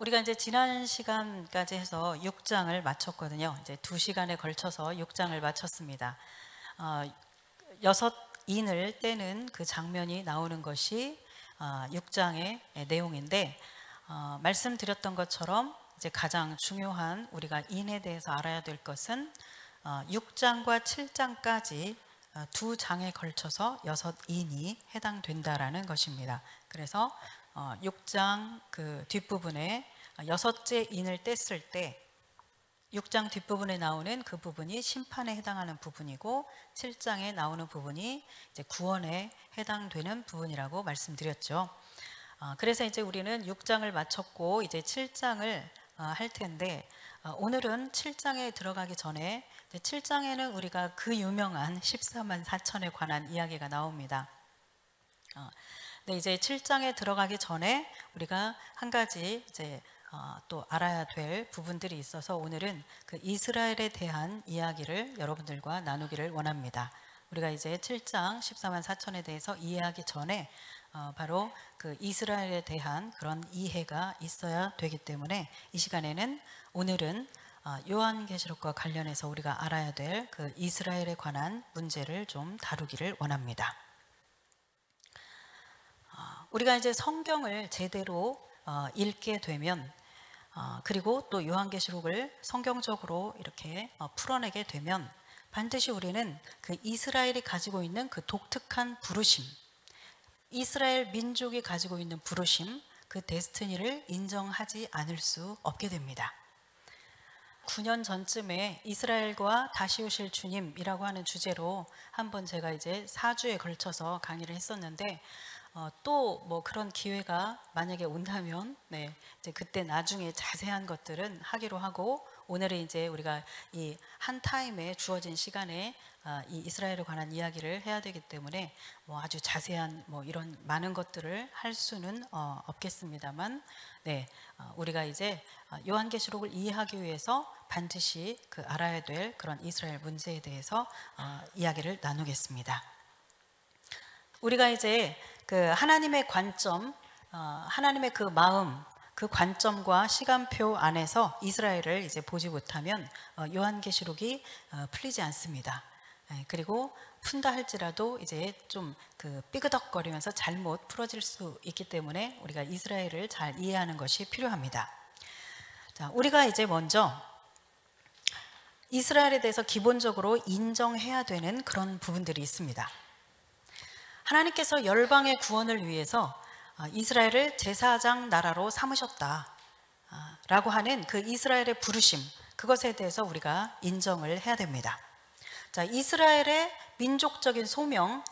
우리가 이제 지난 시간까지 해서 6장을 마쳤거든요. 이제 2시간에 걸쳐서 6장을 마쳤습니다. 여섯 인을 떼는 그 장면이 나오는 것이 6장의 내용인데, 말씀드렸던 것처럼 이제 가장 중요한 우리가 인에 대해서 알아야 될 것은 6장과 7장까지 두 장에 걸쳐서 여섯 인이 해당된다라는 것입니다. 그래서 6장 그 뒷부분에 여섯째 인을 뗐을 때 6장 뒷부분에 나오는 그 부분이 심판에 해당하는 부분이고 7장에 나오는 부분이 이제 구원에 해당되는 부분이라고 말씀드렸죠. 그래서 이제 우리는 6장을 마쳤고 이제 7장을 할 텐데, 오늘은 7장에 들어가기 전에 7장에는 우리가 그 유명한 14만 4천에 관한 이야기가 나옵니다. 근데 이제 7장에 들어가기 전에 우리가 한 가지 이제 또 알아야 될 부분들이 있어서 오늘은 그 이스라엘에 대한 이야기를 여러분들과 나누기를 원합니다. 우리가 이제 7장 14만 4천에 대해서 이해하기 전에 바로 그 이스라엘에 대한 그런 이해가 있어야 되기 때문에 이 시간에는 오늘은 요한계시록과 관련해서 우리가 알아야 될 그 이스라엘에 관한 문제를 좀 다루기를 원합니다. 우리가 이제 성경을 제대로 읽게 되면, 그리고 또 요한계시록을 성경적으로 이렇게 풀어내게 되면 반드시 우리는 그 이스라엘이 가지고 있는 그 독특한 부르심, 이스라엘 민족이 가지고 있는 부르심, 그 데스티니를 인정하지 않을 수 없게 됩니다. 9년 전쯤에 이스라엘과 다시 오실 주님이라고 하는 주제로 한번 제가 이제 4주에 걸쳐서 강의를 했었는데, 또 뭐 그런 기회가 만약에 온다면 이제 그때 나중에 자세한 것들은 하기로 하고, 오늘은 이제 우리가 이 한 타임에 주어진 시간에 이 이스라엘에 관한 이야기를 해야 되기 때문에 뭐 아주 자세한 뭐 이런 많은 것들을 할 수는 없겠습니다만, 우리가 이제 요한계시록을 이해하기 위해서 반드시 그 알아야 될 그런 이스라엘 문제에 대해서 이야기를 나누겠습니다. 우리가 이제 그 하나님의 관점, 하나님의 그 마음, 그 관점과 시간표 안에서 이스라엘을 이제 보지 못하면 요한계시록이 풀리지 않습니다. 그리고 푼다 할지라도 이제 좀 그 삐그덕거리면서 잘못 풀어질 수 있기 때문에 우리가 이스라엘을 잘 이해하는 것이 필요합니다. 자, 우리가 이제 먼저 이스라엘에 대해서 기본적으로 인정해야 되는 그런 부분들이 있습니다. 하나님께서 열방의 구원을 위해서 이스라엘을 제사장 나라로 삼으셨다 라고 하는 그 이스라엘의 부르심, 그것에 대해서 우리가 인정을 해야 됩니다. 자, 이스라엘의 민족적인 소명,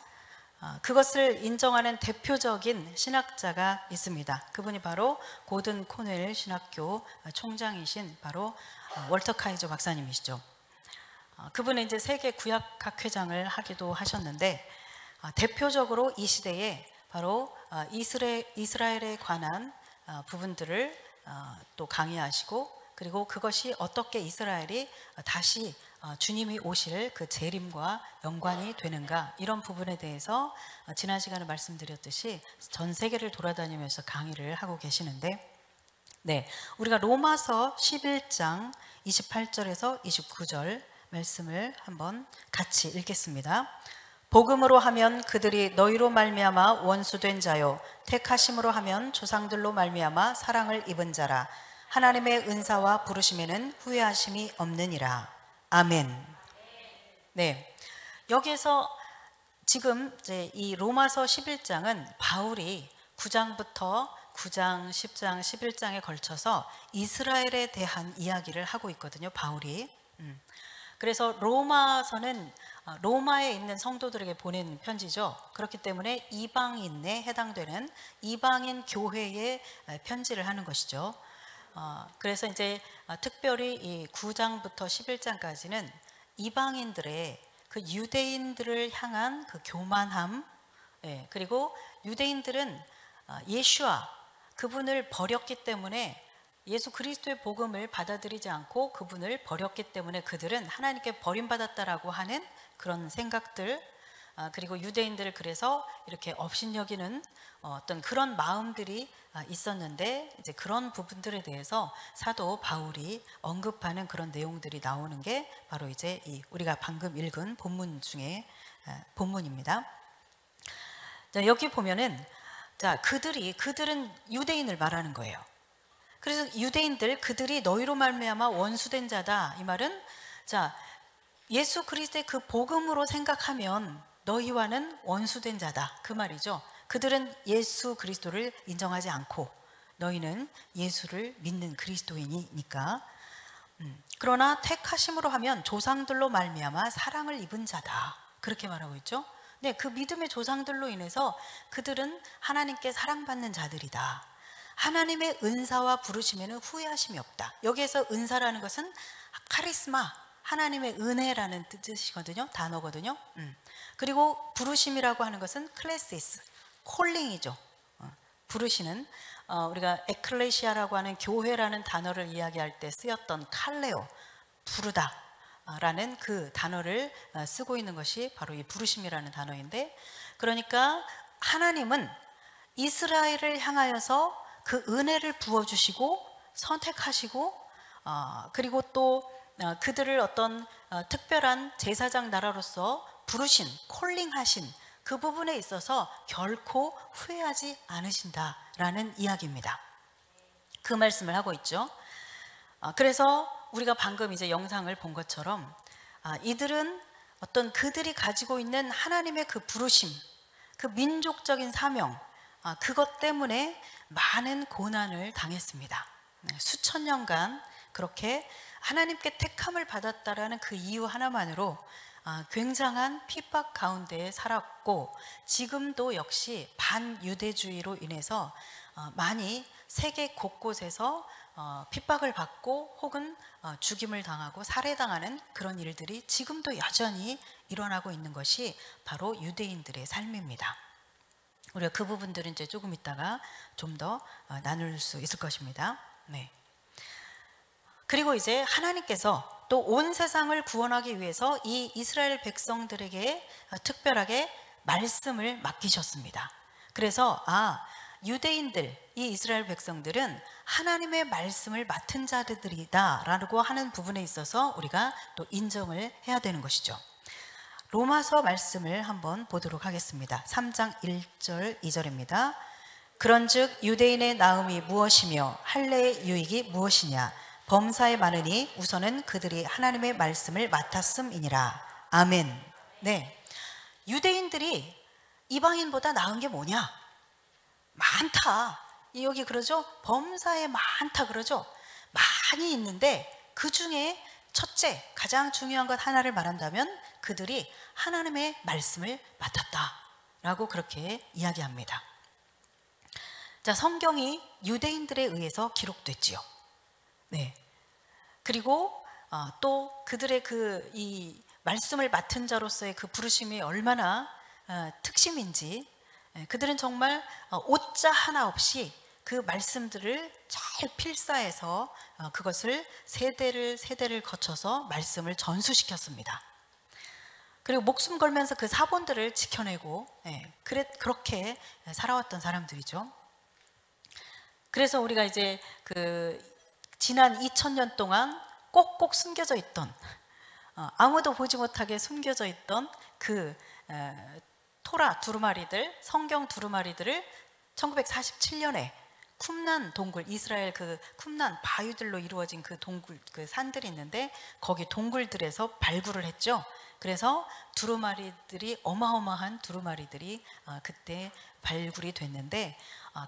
그것을 인정하는 대표적인 신학자가 있습니다. 그분이 바로 고든 코넬 신학교 총장이신 바로 월터 카이저 박사님이시죠. 그분은 이제 세계 구약학 회장을 하기도 하셨는데, 대표적으로 이 시대에 바로 이스라엘에 관한 부분들을 또 강의하시고, 그리고 그것이 어떻게 이스라엘이 다시 주님이 오실 그 재림과 연관이 되는가, 이런 부분에 대해서 지난 시간에 말씀드렸듯이 전 세계를 돌아다니면서 강의를 하고 계시는데, 우리가 로마서 11장 28절에서 29절 말씀을 한번 같이 읽겠습니다. 복음으로 하면 그들이 너희로 말미암아 원수된 자요, 택하심으로 하면 조상들로 말미암아 사랑을 입은 자라. 하나님의 은사와 부르심에는 후회하심이 없느니라. 아멘. 여기에서 지금 이제 이 로마서 11장은 바울이 9장부터 9장, 10장, 11장에 걸쳐서 이스라엘에 대한 이야기를 하고 있거든요, 바울이. 그래서 로마서는 로마에 있는 성도들에게 보낸 편지죠. 그렇기 때문에 이방인에 해당되는 이방인 교회에 편지를 하는 것이죠. 그래서 이제 특별히 이 9장부터 11장까지는 이방인들의 그 유대인들을 향한 그 교만함, 그리고 유대인들은 예수와 그분을 버렸기 때문에, 예수 그리스도의 복음을 받아들이지 않고 그분을 버렸기 때문에 그들은 하나님께 버림받았다라고 하는 그런 생각들, 그리고 유대인들을 그래서 이렇게 업신여기는 어떤 그런 마음들이 있었는데, 이제 그런 부분들에 대해서 사도 바울이 언급하는 그런 내용들이 나오는 게 바로 이제 이 우리가 방금 읽은 본문 중에 본문입니다. 자, 여기 보면은 자, 그들은 유대인을 말하는 거예요. 그래서 유대인들 그들이 너희로 말미암아 원수된 자다, 이 말은 자, 예수 그리스도의 그 복음으로 생각하면 너희와는 원수된 자다, 그 말이죠. 그들은 예수 그리스도를 인정하지 않고 너희는 예수를 믿는 그리스도인이니까. 그러나 택하심으로 하면 조상들로 말미암아 사랑을 입은 자다, 그렇게 말하고 있죠. 네, 그 믿음의 조상들로 인해서 그들은 하나님께 사랑받는 자들이다. 하나님의 은사와 부르심에는 후회하심이 없다. 여기에서 은사라는 것은 카리스마, 하나님의 은혜라는 뜻이거든요. 단어거든요. 그리고 부르심이라고 하는 것은 클래시스, 콜링이죠. 부르시는, 우리가 에클레시아라고 하는 교회라는 단어를 이야기할 때 쓰였던 칼레오, 부르다 라는 그 단어를 쓰고 있는 것이 바로 이 부르심이라는 단어인데, 그러니까 하나님은 이스라엘을 향하여서 그 은혜를 부어주시고 선택하시고, 그리고 또 그들을 어떤 특별한 제사장 나라로서 부르신, 콜링하신 그 부분에 있어서 결코 후회하지 않으신다라는 이야기입니다. 그 말씀을 하고 있죠. 그래서 우리가 방금 이제 영상을 본 것처럼 이들은 어떤 그들이 가지고 있는 하나님의 그 부르심, 그 민족적인 사명, 그것 때문에 많은 고난을 당했습니다. 수천 년간 그렇게 하나님께 택함을 받았다라는 그 이유 하나만으로 굉장한 핍박 가운데 살았고, 지금도 역시 반유대주의로 인해서 많이 세계 곳곳에서 핍박을 받고 혹은 죽임을 당하고 살해당하는 그런 일들이 지금도 여전히 일어나고 있는 것이 바로 유대인들의 삶입니다. 우리가 그 부분들은 이제 조금 있다가 좀 더 나눌 수 있을 것입니다. 네. 그리고 이제 하나님께서 또 온 세상을 구원하기 위해서 이 이스라엘 백성들에게 특별하게 말씀을 맡기셨습니다. 그래서 유대인들, 이 이스라엘 백성들은 하나님의 말씀을 맡은 자들이다 라고 하는 부분에 있어서 우리가 또 인정을 해야 되는 것이죠. 로마서 말씀을 한번 보도록 하겠습니다. 3장 1절 2절입니다. 그런즉 유대인의 나음이 무엇이며 할례의 유익이 무엇이냐, 범사에 많으니 우선은 그들이 하나님의 말씀을 맡았음이니라. 아멘. 네, 유대인들이 이방인보다 나은 게 뭐냐? 많다. 여기 그러죠? 범사에 많다 그러죠? 많이 있는데 그 중에 첫째, 가장 중요한 것 하나를 말한다면 그들이 하나님의 말씀을 맡았다 라고 그렇게 이야기합니다. 자, 성경이 유대인들에 의해서 기록됐지요. 네. 그리고 또 그들의 이 말씀을 맡은 자로서의 그 부르심이 얼마나 특심인지, 그들은 정말 오자 하나 없이 그 말씀들을 잘 필사해서 그것을 세대를 거쳐서 말씀을 전수시켰습니다. 그리고 목숨 걸면서 그 사본들을 지켜내고 그렇게 살아왔던 사람들이죠. 그래서 우리가 이제 지난 2000년 동안 꼭꼭 숨겨져 있던, 아무도 보지 못하게 숨겨져 있던 그 토라 두루마리들, 성경 두루마리들을 1947년에 쿰난 동굴, 이스라엘 그 쿰난 바위들로 이루어진 그 동굴, 그 산들이 있는데 거기 동굴들에서 발굴을 했죠. 그래서 두루마리들이, 어마어마한 두루마리들이 그때 발굴이 됐는데,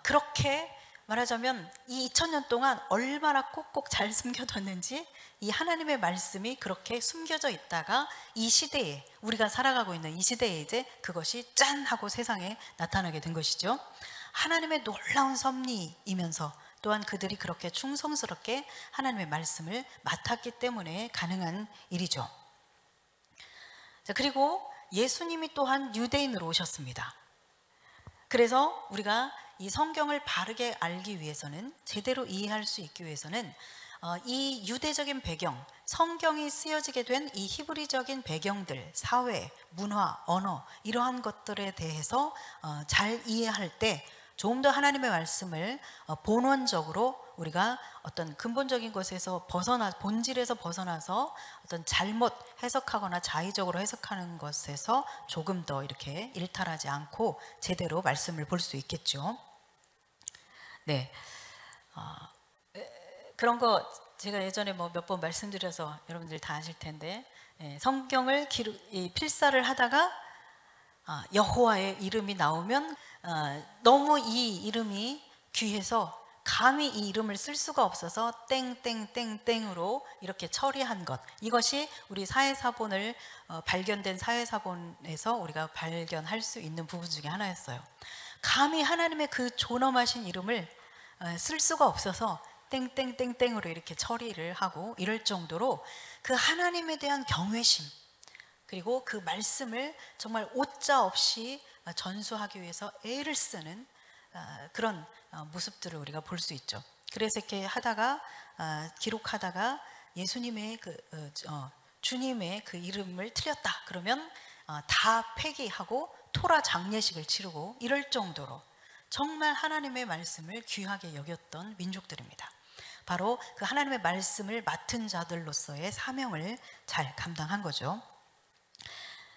그렇게 말하자면 이 2000년 동안 얼마나 꼭꼭 잘 숨겨뒀는지, 이 하나님의 말씀이 그렇게 숨겨져 있다가 이 시대에, 우리가 살아가고 있는 이 시대에 이제 그것이 짠 하고 세상에 나타나게 된 것이죠. 하나님의 놀라운 섭리이면서 또한 그들이 그렇게 충성스럽게 하나님의 말씀을 맡았기 때문에 가능한 일이죠. 자, 그리고 예수님이 또한 유대인으로 오셨습니다. 그래서 우리가 이 성경을 바르게 알기 위해서는, 제대로 이해할 수 있기 위해서는 이 유대적인 배경, 성경이 쓰여지게 된 이 히브리적인 배경들, 사회, 문화, 언어 이러한 것들에 대해서 잘 이해할 때 좀 더 하나님의 말씀을 본원적으로 우리가 어떤 근본적인 것에서 본질에서 벗어나서 어떤 잘못 해석하거나 자의적으로 해석하는 것에서 조금 더 이렇게 일탈하지 않고 제대로 말씀을 볼 수 있겠죠. 네, 그런 거 제가 예전에 뭐 몇 번 말씀드려서 여러분들 다 아실 텐데, 성경을 필사를 하다가 여호와의 이름이 나오면 너무 이 이름이 귀해서 감히 이 이름을 쓸 수가 없어서 땡땡땡땡으로 이렇게 처리한 것, 이것이 우리 사회사본을 발견된 사회사본에서 우리가 발견할 수 있는 부분 중에 하나였어요. 감히 하나님의 그 존엄하신 이름을 쓸 수가 없어서 땡땡땡땡으로 이렇게 처리를 하고, 이럴 정도로 그 하나님에 대한 경외심, 그리고 그 말씀을 정말 오자 없이 전수하기 위해서 애를 쓰는 그런 모습들을 우리가 볼 수 있죠. 그래서 이렇게 하다가 기록하다가 예수님의 주님의 그 이름을 틀렸다 그러면 다 폐기하고 토라 장례식을 치르고, 이럴 정도로 정말 하나님의 말씀을 귀하게 여겼던 민족들입니다. 바로 그 하나님의 말씀을 맡은 자들로서의 사명을 잘 감당한 거죠.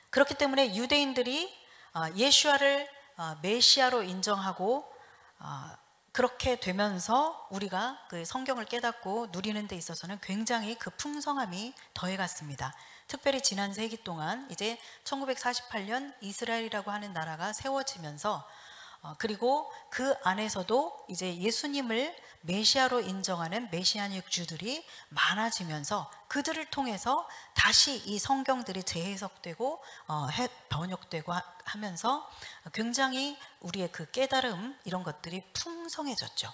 그렇기 때문에 유대인들이 예수아를 메시아로 인정하고 그렇게 되면서 우리가 그 성경을 깨닫고 누리는 데 있어서는 굉장히 그 풍성함이 더해갔습니다. 특별히 지난 세기 동안 이제 1948년 이스라엘이라고 하는 나라가 세워지면서, 그리고 그 안에서도 이제 예수님을 메시아로 인정하는 메시아닉 주들이 많아지면서 그들을 통해서 다시 이 성경들이 재해석되고 번역되고 하면서 굉장히 우리의 그 깨달음, 이런 것들이 풍성해졌죠.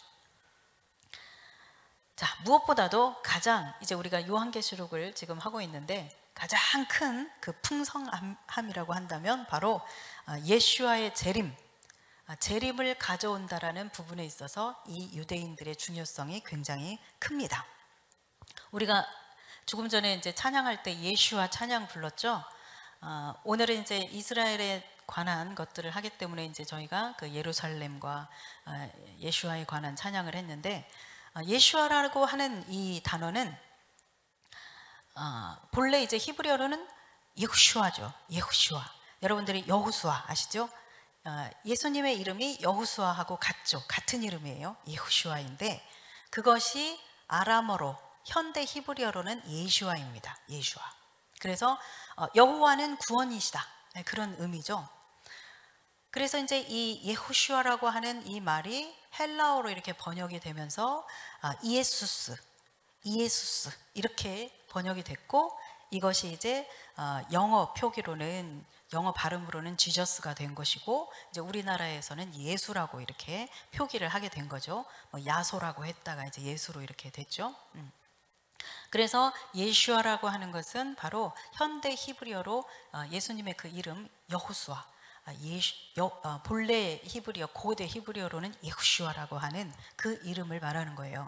자, 무엇보다도 가장 이제 우리가 요한계시록을 지금 하고 있는데 가장 큰 그 풍성함이라고 한다면 바로 예수아의 재림을 가져온다라는 부분에 있어서 이 유대인들의 중요성이 굉장히 큽니다. 우리가 조금 전에 이제 찬양할 때 예수아 찬양 불렀죠. 오늘은 이제 이스라엘에 관한 것들을 하기 때문에 이제 저희가 그 예루살렘과 예수아에 관한 찬양을 했는데, 예수아라고 하는 이 단어는 본래 이제 히브리어로는 예후슈아죠. 예후슈아. 여러분들이 여호수아 아시죠? 예수님의 이름이 여호수아하고 같은 이름이에요. 예후슈아인데 그것이 아람어로, 현대 히브리어로는 예슈아입니다. 예슈아. 그래서 여호와는 구원이시다, 그런 의미죠. 그래서 이제 이 예호슈아라고 하는 이 말이 헬라어로 이렇게 번역이 되면서 이에수스 이렇게 번역이 됐고, 이것이 이제 영어 표기로는, 영어 발음으로는 지저스가 된 것이고, 이제 우리나라에서는 예수라고 이렇게 표기를 하게 된 거죠. 야소라고 했다가 이제 예수로 이렇게 됐죠. 그래서 예슈아라고 하는 것은 바로 현대 히브리어로 예수님의 그 이름 여호수아, 본래 히브리어, 고대 히브리어로는 예후슈아라고 하는 그 이름을 말하는 거예요.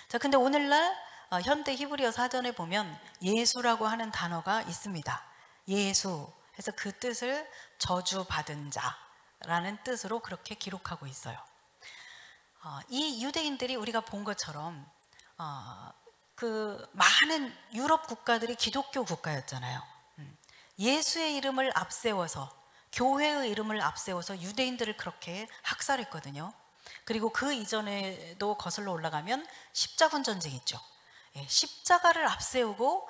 자, 근데 오늘날 현대 히브리어 사전에 보면 예수라고 하는 단어가 있습니다. 예수. 그래서 그 뜻을 저주받은 자라는 뜻으로 그렇게 기록하고 있어요. 이 유대인들이 우리가 본 것처럼 그 많은 유럽 국가들이 기독교 국가였잖아요. 예수의 이름을 앞세워서, 교회의 이름을 앞세워서 유대인들을 그렇게 학살했거든요. 그리고 그 이전에도 거슬러 올라가면 십자군 전쟁 있죠. 십자가를 앞세우고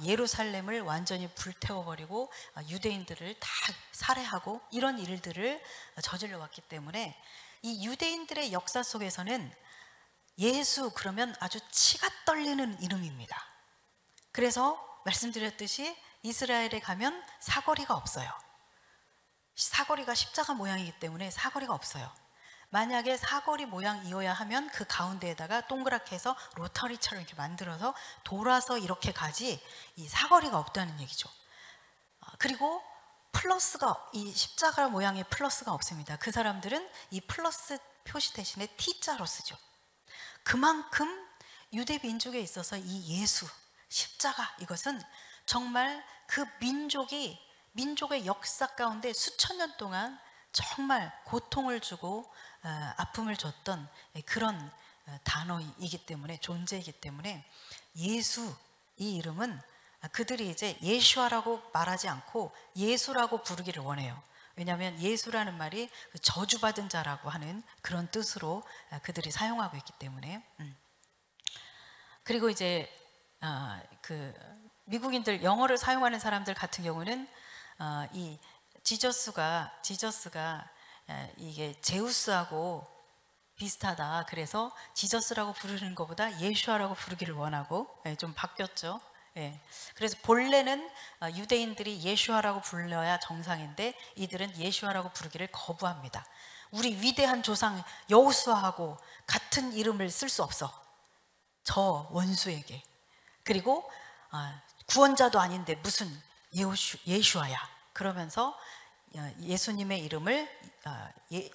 예루살렘을 완전히 불태워버리고 유대인들을 다 살해하고, 이런 일들을 저질러 왔기 때문에 이 유대인들의 역사 속에서는 예수 그러면 아주 치가 떨리는 이름입니다. 그래서 말씀드렸듯이 이스라엘에 가면 사거리가 없어요. 사거리가 십자가 모양이기 때문에 사거리가 없어요. 만약에 사거리 모양이어야 하면 그 가운데에다가 동그랗게 해서 로터리처럼 이렇게 만들어서 돌아서 이렇게 가지, 이 사거리가 없다는 얘기죠. 그리고 플러스가, 이 십자가 모양의 플러스가 없습니다. 그 사람들은 이 플러스 표시 대신에 T자로 쓰죠. 그만큼 유대 민족에 있어서 이 예수, 십자가, 이것은 정말 그 민족의 역사 가운데 수천 년 동안 정말 고통을 주고 아픔을 줬던 그런 단어이기 때문에, 존재이기 때문에 예수, 이 이름은 그들이 이제 예슈아라고 말하지 않고 예수라고 부르기를 원해요. 왜냐하면 예수라는 말이 저주받은 자라고 하는 그런 뜻으로 그들이 사용하고 있기 때문에. 그리고 이제 그 미국인들, 영어를 사용하는 사람들 같은 경우는 이 지저스가 이게 제우스하고 비슷하다, 그래서 지저스라고 부르는 것보다 예슈아라고 부르기를 원하고, 좀 바뀌었죠. 그래서 본래는 유대인들이 예슈아라고 불러야 정상인데 이들은 예슈아라고 부르기를 거부합니다. 우리 위대한 조상 여호수아하고 같은 이름을 쓸 수 없어, 저 원수에게. 그리고 구원자도 아닌데 무슨 예슈아야, 그러면서 예수님의 이름을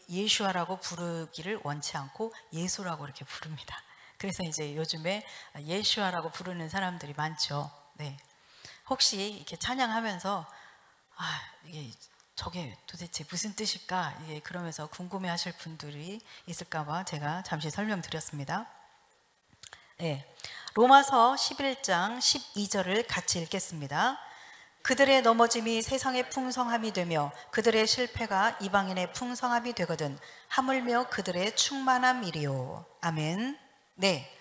예슈아라고 부르기를 원치 않고 예수라고 이렇게 부릅니다. 그래서 이제 요즘에 예슈아라고 부르는 사람들이 많죠. 네. 혹시 이렇게 찬양하면서 이게 저게 도대체 무슨 뜻일까, 그러면서 궁금해하실 분들이 있을까봐 제가 잠시 설명드렸습니다. 네. 로마서 11장 12절을 같이 읽겠습니다. 그들의 넘어짐이 세상의 풍성함이 되며 그들의 실패가 이방인의 풍성함이 되거든 하물며 그들의 충만함이리요. 아멘. 네.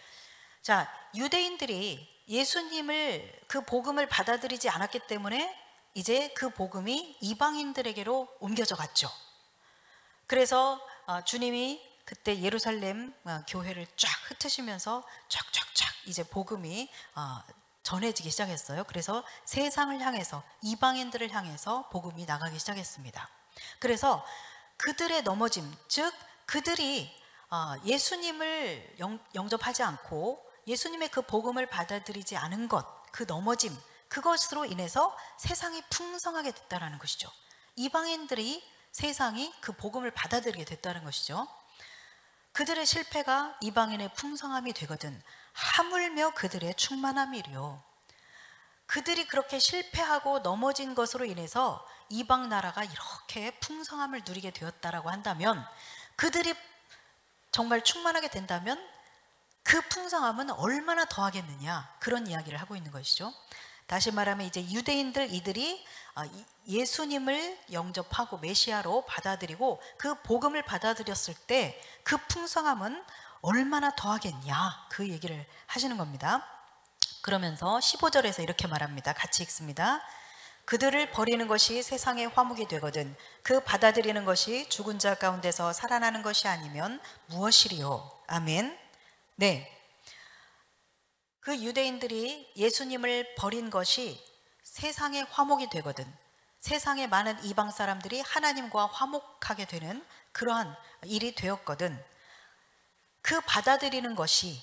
자, 유대인들이 예수님을, 그 복음을 받아들이지 않았기 때문에 이제 그 복음이 이방인들에게로 옮겨져 갔죠. 그래서 주님이 그때 예루살렘 교회를 쫙 흩으시면서 쫙쫙쫙 이제 복음이 전해지기 시작했어요. 그래서 세상을 향해서, 이방인들을 향해서 복음이 나가기 시작했습니다. 그래서 그들의 넘어짐, 즉 그들이 예수님을 영접하지 않고 예수님의 그 복음을 받아들이지 않은 것, 그 넘어짐, 그것으로 인해서 세상이 풍성하게 됐다는 것이죠. 이방인들이, 세상이 그 복음을 받아들이게 됐다는 것이죠. 그들의 실패가 이방인의 풍성함이 되거든 하물며 그들의 충만함이리요. 그들이 그렇게 실패하고 넘어진 것으로 인해서 이방 나라가 이렇게 풍성함을 누리게 되었다라고 한다면, 그들이 정말 충만하게 된다면 그 풍성함은 얼마나 더하겠느냐, 그런 이야기를 하고 있는 것이죠. 다시 말하면 이제 유대인들, 이들이 예수님을 영접하고 메시아로 받아들이고 그 복음을 받아들였을 때 그 풍성함은 얼마나 더하겠냐, 그 얘기를 하시는 겁니다. 그러면서 15절에서 이렇게 말합니다. 같이 읽습니다. 그들을 버리는 것이 세상의 화목이 되거든 그 받아들이는 것이 죽은 자 가운데서 살아나는 것이 아니면 무엇이리요. 아멘. 네. 그 유대인들이 예수님을 버린 것이 세상의 화목이 되거든, 세상의 많은 이방 사람들이 하나님과 화목하게 되는 그러한 일이 되었거든. 그 받아들이는 것이,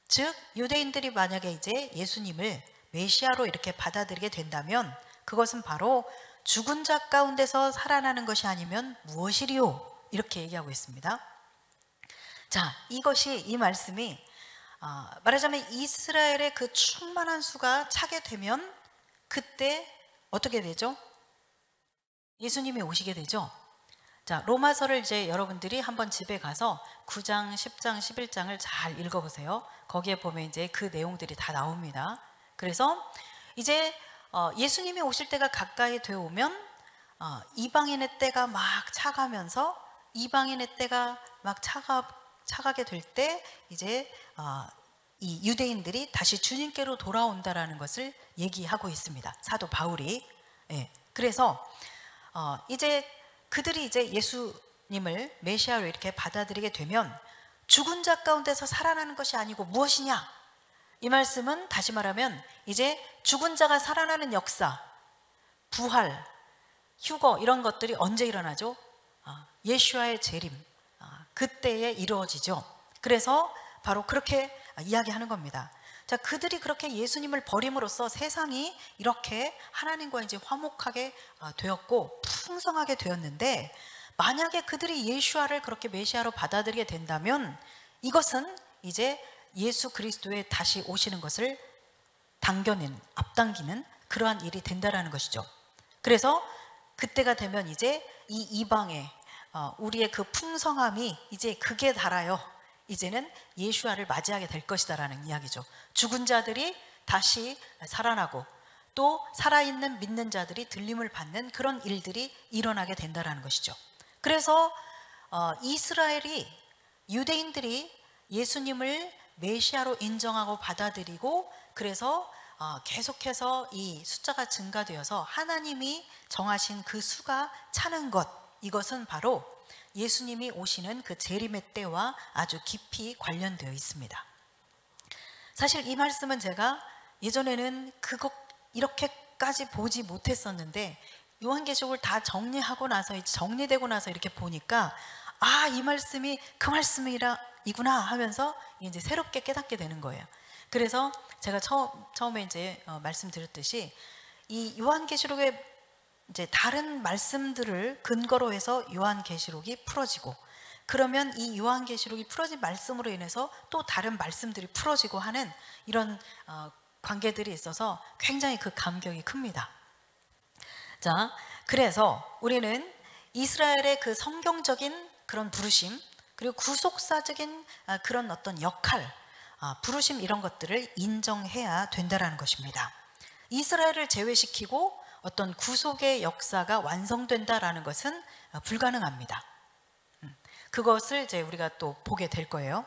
즉 유대인들이 만약에 이제 예수님을 메시아로 이렇게 받아들이게 된다면 그것은 바로 죽은 자 가운데서 살아나는 것이 아니면 무엇이리요, 이렇게 얘기하고 있습니다. 자, 이것이, 이 말씀이 말하자면 이스라엘의 그 충만한 수가 차게 되면 그때 어떻게 되죠? 예수님이 오시게 되죠. 자, 로마서를 이제 여러분들이 한번 집에 가서 9장, 10장, 11장을 잘 읽어보세요. 거기에 보면 이제 그 내용들이 다 나옵니다. 그래서 이제 예수님이 오실 때가 가까이 되어 오면 이방인의 때가 막 차가면서, 이방인의 때가 막 차가게 될 때 이제 이 유대인들이 다시 주님께로 돌아온다라는 것을 얘기하고 있습니다. 사도 바울이. 그래서 이제 그들이 이제 예수님을 메시아로 이렇게 받아들이게 되면 죽은 자 가운데서 살아나는 것이 아니고 무엇이냐? 이 말씀은 다시 말하면 이제 죽은 자가 살아나는 역사, 부활, 휴거, 이런 것들이 언제 일어나죠? 예수와의 재림, 그때에 이루어지죠. 그래서 바로 그렇게 이야기하는 겁니다. 자, 그들이 그렇게 예수님을 버림으로써 세상이 이렇게 하나님과 이제 화목하게 되었고 풍성하게 되었는데, 만약에 그들이 예수와를 그렇게 메시아로 받아들이게 된다면 이것은 이제 예수 그리스도의 다시 오시는 것을 앞당기는 그러한 일이 된다라는 것이죠. 그래서 그때가 되면 이제 이 이방의 우리의 그 풍성함이 이제 극에 달하여 이제는 예수와를 맞이하게 될 것이다라는 이야기죠. 죽은 자들이 다시 살아나고 또 살아있는 믿는 자들이 들림을 받는 그런 일들이 일어나게 된다라는 것이죠. 그래서 이스라엘이, 유대인들이 예수님을 메시아로 인정하고 받아들이고, 그래서 계속해서 이 숫자가 증가되어서 하나님이 정하신 그 수가 차는 것, 이것은 바로 예수님이 오시는 그 재림의 때와 아주 깊이 관련되어 있습니다. 사실 이 말씀은 제가 예전에는 이렇게까지 보지 못했었는데, 요한계시록을 다 정리하고 나서, 정리되고 나서 이렇게 보니까 이 말씀이 그 말씀이구나 하면서 이제 새롭게 깨닫게 되는 거예요. 그래서 제가 처음에 이제 말씀드렸듯이 이 요한계시록의 이제 다른 말씀들을 근거로 해서 요한계시록이 풀어지고, 그러면 이 요한계시록이 풀어진 말씀으로 인해서 또 다른 말씀들이 풀어지고 하는 이런 관계들이 있어서 굉장히 그 감격이 큽니다. 자, 그래서 우리는 이스라엘의 그 성경적인 그런 부르심, 그리고 구속사적인 그런 어떤 역할, 부르심, 이런 것들을 인정해야 된다라는 것입니다. 이스라엘을 제외시키고 어떤 구속의 역사가 완성된다라는 것은 불가능합니다. 그것을 이제 우리가 또 보게 될 거예요.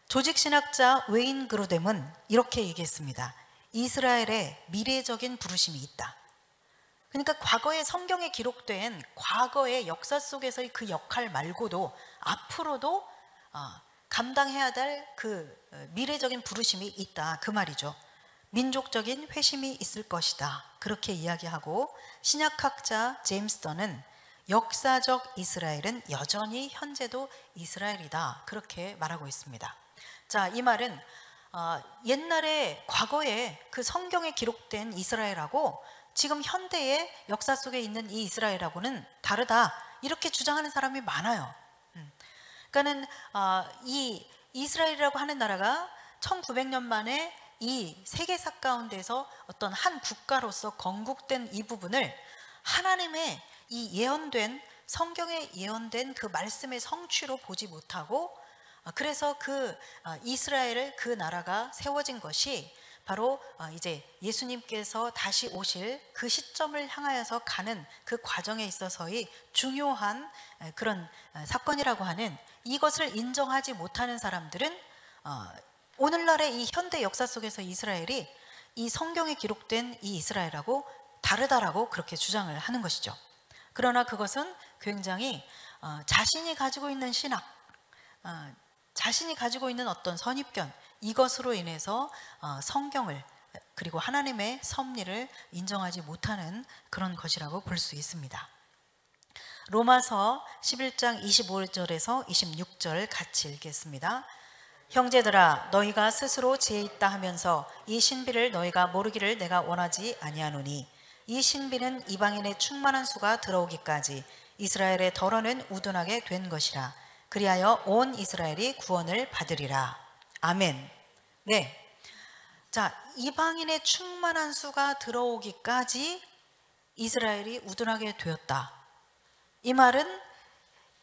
조직신학자 웨인 그로뎀은 이렇게 얘기했습니다. 이스라엘의 미래적인 부르심이 있다. 그러니까 과거의 성경에 기록된 과거의 역사 속에서의 그 역할 말고도 앞으로도 감당해야 될 그 미래적인 부르심이 있다, 그 말이죠. 민족적인 회심이 있을 것이다, 그렇게 이야기하고, 신약학자 제임스 던은 역사적 이스라엘은 여전히 현재도 이스라엘이다, 그렇게 말하고 있습니다. 자, 이 말은 옛날에 과거에 그 성경에 기록된 이스라엘하고 지금 현대의 역사 속에 있는 이 이스라엘하고는 다르다, 이렇게 주장하는 사람이 많아요. 그러니까는 이 이스라엘이라고 하는 나라가 1900년 만에 이 세계사 가운데서 어떤 한 국가로서 건국된 이 부분을 하나님의 이 예언된, 성경에 예언된 그 말씀의 성취로 보지 못하고, 그래서 그 이스라엘을, 그 나라가 세워진 것이 바로 이제 예수님께서 다시 오실 그 시점을 향하여서 가는 그 과정에 있어서의 중요한 그런 사건이라고 하는, 이것을 인정하지 못하는 사람들은 오늘날의 이 현대 역사 속에서 이스라엘이 이 성경에 기록된 이 이스라엘하고 다르다라고 그렇게 주장을 하는 것이죠. 그러나 그것은 굉장히 자신이 가지고 있는 신학, 자신이 가지고 있는 어떤 선입견, 이것으로 인해서 성경을, 그리고 하나님의 섭리를 인정하지 못하는 그런 것이라고 볼 수 있습니다. 로마서 11장 25절에서 26절 같이 읽겠습니다. 형제들아, 너희가 스스로 지혜 있다 하면서 이 신비를 너희가 모르기를 내가 원하지 아니하노니, 이 신비는 이방인의 충만한 수가 들어오기까지 이스라엘의 덜어는 우둔하게 된 것이라. 그리하여 온 이스라엘이 구원을 받으리라. 아멘. 네. 자, 이방인의 충만한 수가 들어오기까지 이스라엘이 우둔하게 되었다. 이 말은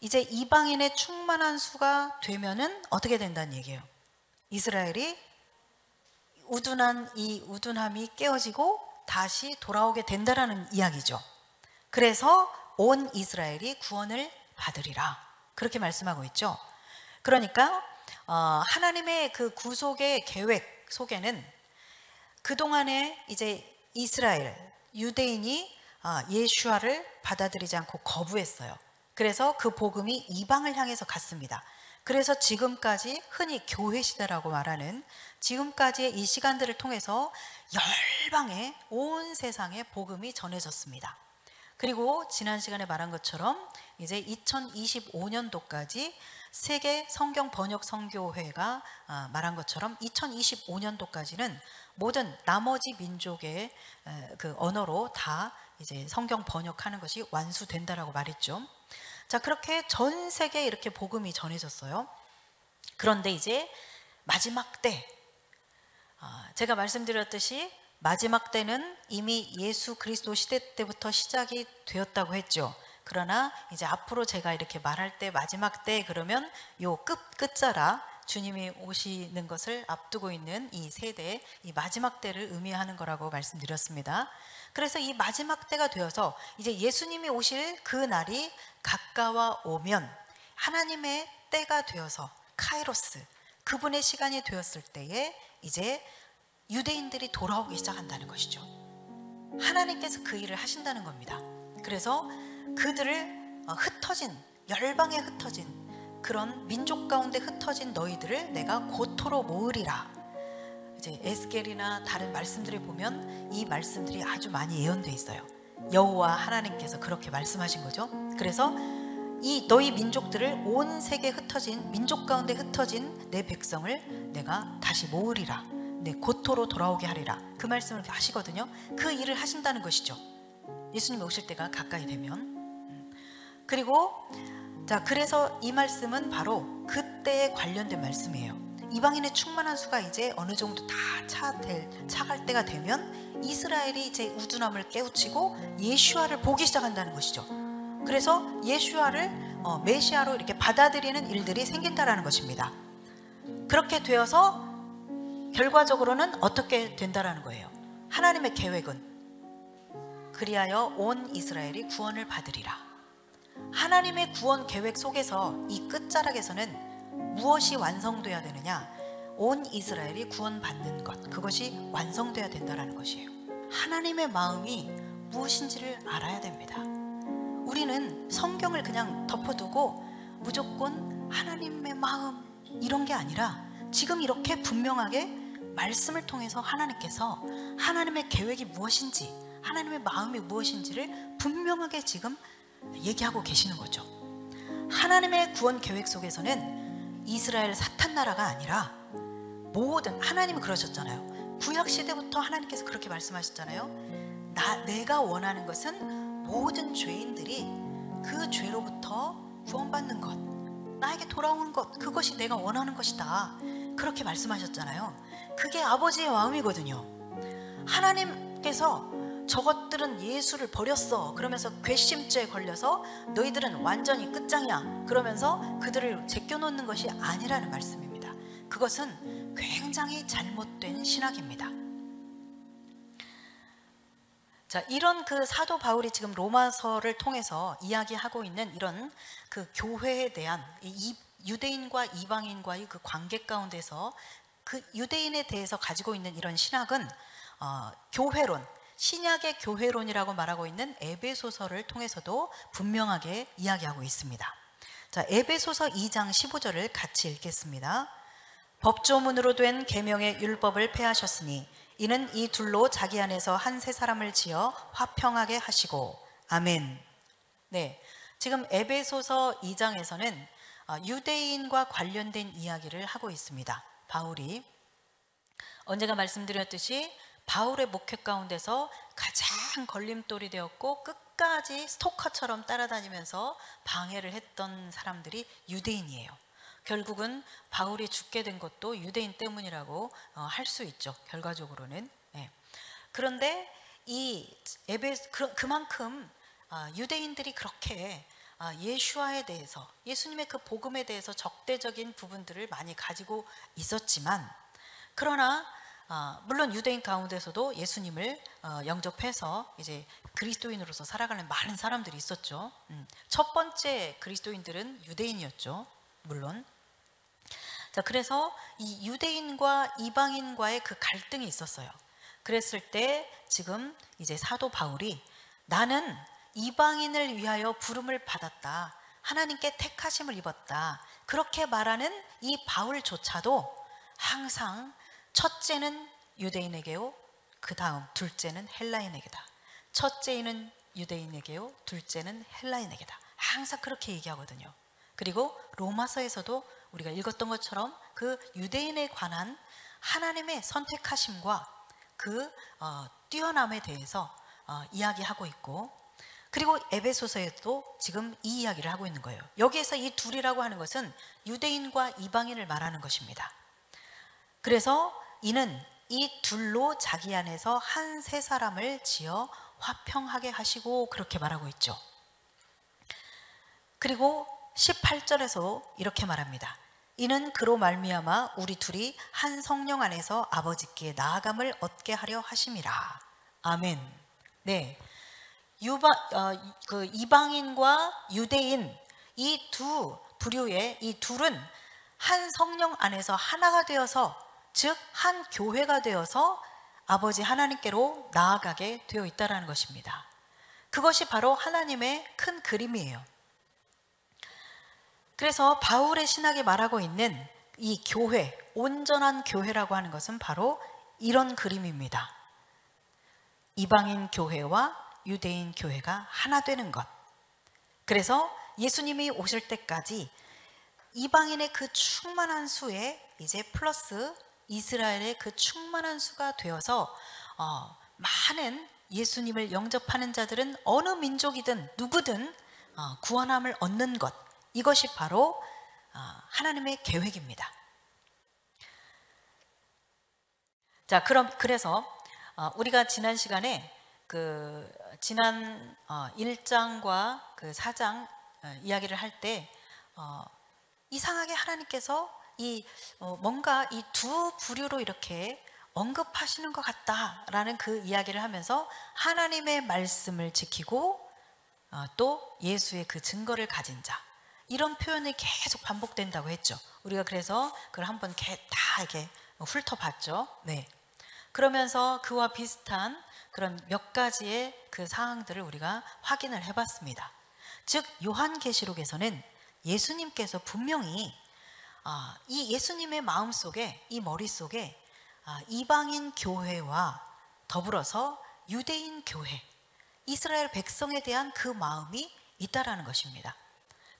이제 이방인의 충만한 수가 되면은 어떻게 된다는 얘기예요. 이스라엘이 우둔한 이 우둔함이 깨어지고 다시 돌아오게 된다라는 이야기죠. 그래서 온 이스라엘이 구원을 받으리라, 그렇게 말씀하고 있죠. 그러니까 하나님의 그 구속의 계획 속에는 그동안에 이제 이스라엘, 유대인이 예수와를 받아들이지 않고 거부했어요. 그래서 그 복음이 이방을 향해서 갔습니다. 그래서 지금까지 흔히 교회 시대라고 말하는 지금까지의 이 시간들을 통해서 열방에, 온 세상에 복음이 전해졌습니다. 그리고 지난 시간에 말한 것처럼 이제 2025년도까지 세계 성경 번역 선교회가 말한 것처럼 2025년도까지는 모든 나머지 민족의 그 언어로 다 이제 성경 번역하는 것이 완수된다라고 말했죠. 자, 그렇게 전 세계에 이렇게 복음이 전해졌어요. 그런데 이제 마지막 때, 제가 말씀드렸듯이 마지막 때는 이미 예수 그리스도 시대 때부터 시작이 되었다고 했죠. 그러나 이제 앞으로 제가 이렇게 말할 때 마지막 때 그러면 요 끝자락, 주님이 오시는 것을 앞두고 있는 이 세대, 이 마지막 때를 의미하는 거라고 말씀드렸습니다. 그래서 이 마지막 때가 되어서 이제 예수님이 오실 그 날이 가까워 오면 하나님의 때가 되어서 카이로스, 그분의 시간이 되었을 때에 이제 유대인들이 돌아오기 시작한다는 것이죠. 하나님께서 그 일을 하신다는 겁니다. 그래서 그들을 흩어진, 열방에 흩어진 그런 민족 가운데 흩어진 너희들을 내가 고토로 모으리라. 이제 에스겔이나 다른 말씀들에 보면 이 말씀들이 아주 많이 예언되어 있어요. 여호와 하나님께서 그렇게 말씀하신 거죠. 그래서 이 너희 민족들을 온 세계에 흩어진, 민족 가운데 흩어진 내 백성을 내가 다시 모으리라. 내 고토로 돌아오게 하리라. 그 말씀을 하시거든요. 그 일을 하신다는 것이죠. 예수님이 오실 때가 가까이 되면. 그리고 자, 그래서 이 말씀은 바로 그때에 관련된 말씀이에요. 이방인의 충만한 수가 이제 어느 정도 다 차갈 때가 되면 이스라엘이 이제 우둔함을 깨우치고 예슈아를 보기 시작한다는 것이죠. 그래서 예슈아를 메시아로 이렇게 받아들이는 일들이 생긴다라는 것입니다. 그렇게 되어서 결과적으로는 어떻게 된다라는 거예요. 하나님의 계획은 그리하여 온 이스라엘이 구원을 받으리라. 하나님의 구원 계획 속에서 이 끝자락에서는 무엇이 완성돼야 되느냐? 온 이스라엘이 구원받는 것, 그것이 완성돼야 된다는 것이에요. 하나님의 마음이 무엇인지를 알아야 됩니다. 우리는 성경을 그냥 덮어두고 무조건 하나님의 마음 이런 게 아니라 지금 이렇게 분명하게 말씀을 통해서 하나님께서 하나님의 계획이 무엇인지, 하나님의 마음이 무엇인지를 분명하게 지금 얘기하고 계시는 거죠. 하나님의 구원 계획 속에서는 이스라엘 사탄 나라가 아니라 모든, 하나님은 그러셨잖아요. 구약 시대부터 하나님께서 그렇게 말씀하셨잖아요. 내가 원하는 것은 모든 죄인들이 그 죄로부터 구원받는 것, 나에게 돌아오는 것, 그것이 내가 원하는 것이다. 그렇게 말씀하셨잖아요. 그게 아버지의 마음이거든요. 하나님께서 저것들은 예수를 버렸어 그러면서 괘씸죄에 걸려서 너희들은 완전히 끝장이야 그러면서 그들을 제껴놓는 것이 아니라는 말씀입니다. 그것은 굉장히 잘못된 신학입니다. 자, 이런 그 사도 바울이 지금 로마서를 통해서 이야기하고 있는 이런 그 교회에 대한 이 유대인과 이방인과의 그 관계 가운데서 그 유대인에 대해서 가지고 있는 이런 신학은 교회론, 신약의 교회론이라고 말하고 있는 에베소서를 통해서도 분명하게 이야기하고 있습니다. 자, 에베소서 2장 15절을 같이 읽겠습니다. 법조문으로 된 계명의 율법을 폐하셨으니 이는 이 둘로 자기 안에서 한 세 사람을 지어 화평하게 하시고. 아멘. 네, 지금 에베소서 2장에서는 유대인과 관련된 이야기를 하고 있습니다. 바울이 언제가 말씀드렸듯이 바울의 목회 가운데서 가장 걸림돌이 되었고 끝까지 스토커처럼 따라다니면서 방해를 했던 사람들이 유대인이에요. 결국은 바울이 죽게 된 것도 유대인 때문이라고 할 수 있죠. 결과적으로는. 네. 그런데 그만큼 유대인들이 그렇게 예수와에 대해서, 예수님의 그 복음에 대해서 적대적인 부분들을 많이 가지고 있었지만, 그러나 물론 유대인 가운데서도 예수님을 영접해서 이제 그리스도인으로서 살아가는 많은 사람들이 있었죠. 첫 번째 그리스도인들은 유대인이었죠. 물론. 자, 그래서 이 유대인과 이방인과의 그 갈등이 있었어요. 그랬을 때 지금 이제 사도 바울이 나는 이방인을 위하여 부름을 받았다, 하나님께 택하심을 입었다, 그렇게 말하는 이 바울조차도 항상 첫째는 유대인에게요, 그 다음 둘째는 헬라인에게다. 첫째는 유대인에게요, 둘째는 헬라인에게다. 항상 그렇게 얘기하거든요. 그리고 로마서에서도 우리가 읽었던 것처럼 그 유대인에 관한 하나님의 선택하심과 그 뛰어남에 대해서 이야기하고 있고, 그리고 에베소서에도 지금 이 이야기를 하고 있는 거예요. 여기에서 이 둘이라고 하는 것은 유대인과 이방인을 말하는 것입니다. 그래서 이는 이 둘로 자기 안에서 한 세 사람을 지어 화평하게 하시고 그렇게 말하고 있죠. 그리고 18절에서 이렇게 말합니다. 이는 그로 말미암아 우리 둘이 한 성령 안에서 아버지께 나아감을 얻게 하려 하심이라. 아멘. 네, 이방인과 유대인 이 두 부류의 이 둘은 한 성령 안에서 하나가 되어서, 즉 한 교회가 되어서 아버지 하나님께로 나아가게 되어 있다는 것입니다. 그것이 바로 하나님의 큰 그림이에요. 그래서 바울의 신학이 말하고 있는 이 교회, 온전한 교회라고 하는 것은 바로 이런 그림입니다. 이방인 교회와 유대인 교회가 하나 되는 것. 그래서 예수님이 오실 때까지 이방인의 그 충만한 수에 이제 플러스 이스라엘의 그 충만한 수가 되어서 많은 예수님을 영접하는 자들은 어느 민족이든 누구든 구원함을 얻는 것, 이것이 바로 하나님의 계획입니다. 자, 그래서 우리가 지난 시간에 지난 1장과 4장 이야기를 할 때 이상하게 하나님께서 뭔가 이 두 부류로 이렇게 언급하시는 것 같다라는 그 이야기를 하면서 하나님의 말씀을 지키고 또 예수의 그 증거를 가진 자, 이런 표현이 계속 반복된다고 했죠. 우리가 그래서 그걸 한번 다 이렇게 훑어봤죠. 네. 그러면서 그와 비슷한 그런 몇 가지의 그 사항들을 우리가 확인을 해봤습니다. 즉 요한계시록에서는 예수님께서 분명히 이 예수님의 마음속에, 이 머릿속에 이방인 교회와 더불어서 유대인 교회, 이스라엘 백성에 대한 그 마음이 있다라는 것입니다.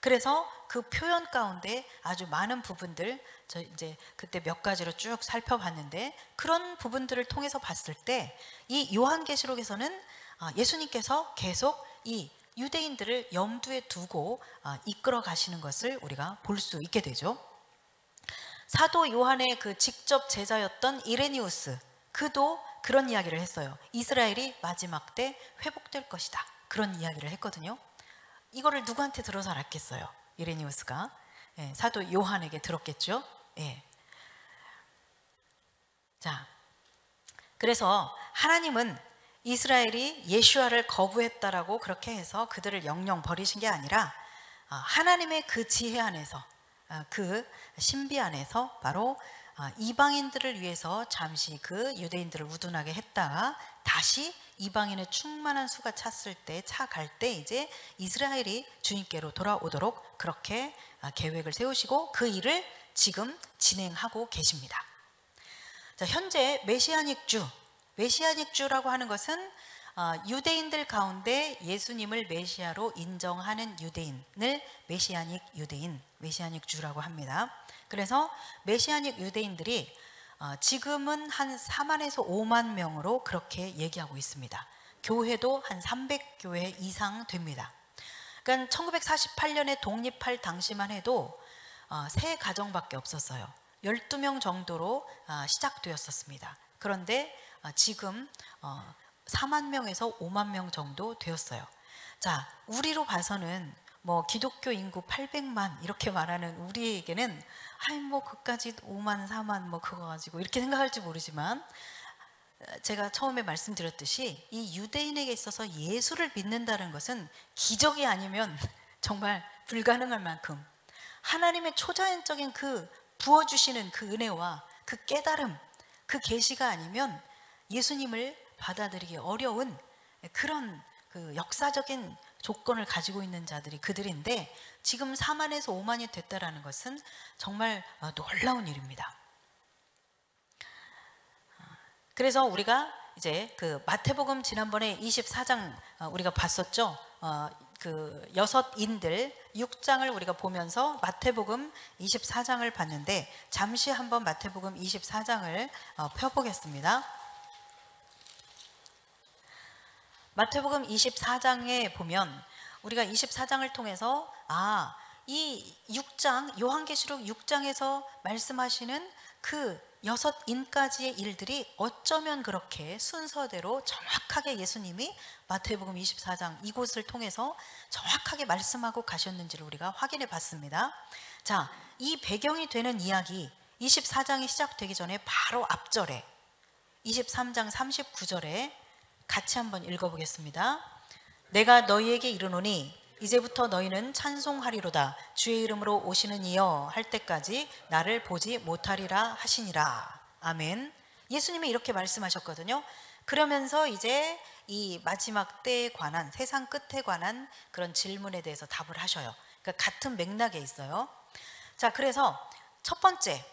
그래서 그 표현 가운데 아주 많은 부분들, 저 이제 그때 몇 가지로 쭉 살펴봤는데, 그런 부분들을 통해서 봤을 때 이 요한계시록에서는 예수님께서 계속 이 유대인들을 염두에 두고 이끌어 가시는 것을 우리가 볼 수 있게 되죠. 사도 요한의 그 직접 제자였던 이레니우스, 그도 그런 이야기를 했어요. 이스라엘이 마지막 때 회복될 것이다, 그런 이야기를 했거든요. 이거를 누구한테 들어서 알았겠어요? 이레니우스가 사도 요한에게 들었겠죠. 예. 자, 그래서 하나님은 이스라엘이 예수아를 거부했다라고 그렇게 해서 그들을 영영 버리신 게 아니라 하나님의 그 지혜 안에서, 그 신비 안에서 바로 이방인들을 위해서 잠시 그 유대인들을 우둔하게 했다가 다시 이방인의 충만한 수가 차갈 때 이제 이스라엘이 주님께로 돌아오도록 그렇게 계획을 세우시고 그 일을 지금 진행하고 계십니다. 자, 현재 메시아닉 주라고 하는 것은 유대인들 가운데 예수님을 메시아로 인정하는 유대인을 메시아닉 유대인, 메시아닉 주라고 합니다. 그래서 메시아닉 유대인들이 지금은 한 4만에서 5만 명으로 그렇게 얘기하고 있습니다. 교회도 한 300교회 이상 됩니다. 그러니까 1948년에 독립할 당시만 해도 3가정밖에 없었어요. 12명 정도로 시작되었었습니다. 그런데 지금 4만 명에서 5만 명 정도 되었어요. 자, 우리로 봐서는 뭐 기독교 인구 800만 이렇게 말하는 우리에게는 뭐 그까지 5만 4만 뭐 그거 가지고 이렇게 생각할지 모르지만, 제가 처음에 말씀드렸듯이 이 유대인에게 있어서 예수를 믿는다는 것은 기적이 아니면 정말 불가능할 만큼 하나님의 초자연적인 그 부어주시는 그 은혜와 그 깨달음, 그 계시가 아니면 예수님을 받아들이기 어려운 그런 그 역사적인 조건을 가지고 있는 자들이 그들인데, 지금 4만에서 5만이 됐다라는 것은 정말 놀라운 일입니다. 그래서 우리가 이제 그 마태복음 지난번에 24장 우리가 봤었죠. 그 6인들 6장을 우리가 보면서 마태복음 24장을 봤는데, 잠시 한번 마태복음 24장을 펴보겠습니다. 마태복음 24장에 보면 우리가 24장을 통해서 이 6장, 요한계시록 6장에서 말씀하시는 그 6인까지의 일들이 어쩌면 그렇게 순서대로 정확하게 예수님이 마태복음 24장 이곳을 통해서 정확하게 말씀하고 가셨는지를 우리가 확인해 봤습니다. 자, 이 배경이 되는 이야기 24장이 시작되기 전에 바로 앞절에 23장 39절에 같이 한번 읽어보겠습니다. 내가 너희에게 이르노니 이제부터 너희는 찬송하리로다. 주의 이름으로 오시는 이여 할 때까지 나를 보지 못하리라 하시니라. 아멘. 예수님이 이렇게 말씀하셨거든요. 그러면서 이제 이 마지막 때에 관한, 세상 끝에 관한 그런 질문에 대해서 답을 하셔요. 그러니까 같은 맥락에 있어요. 자, 그래서 첫 번째,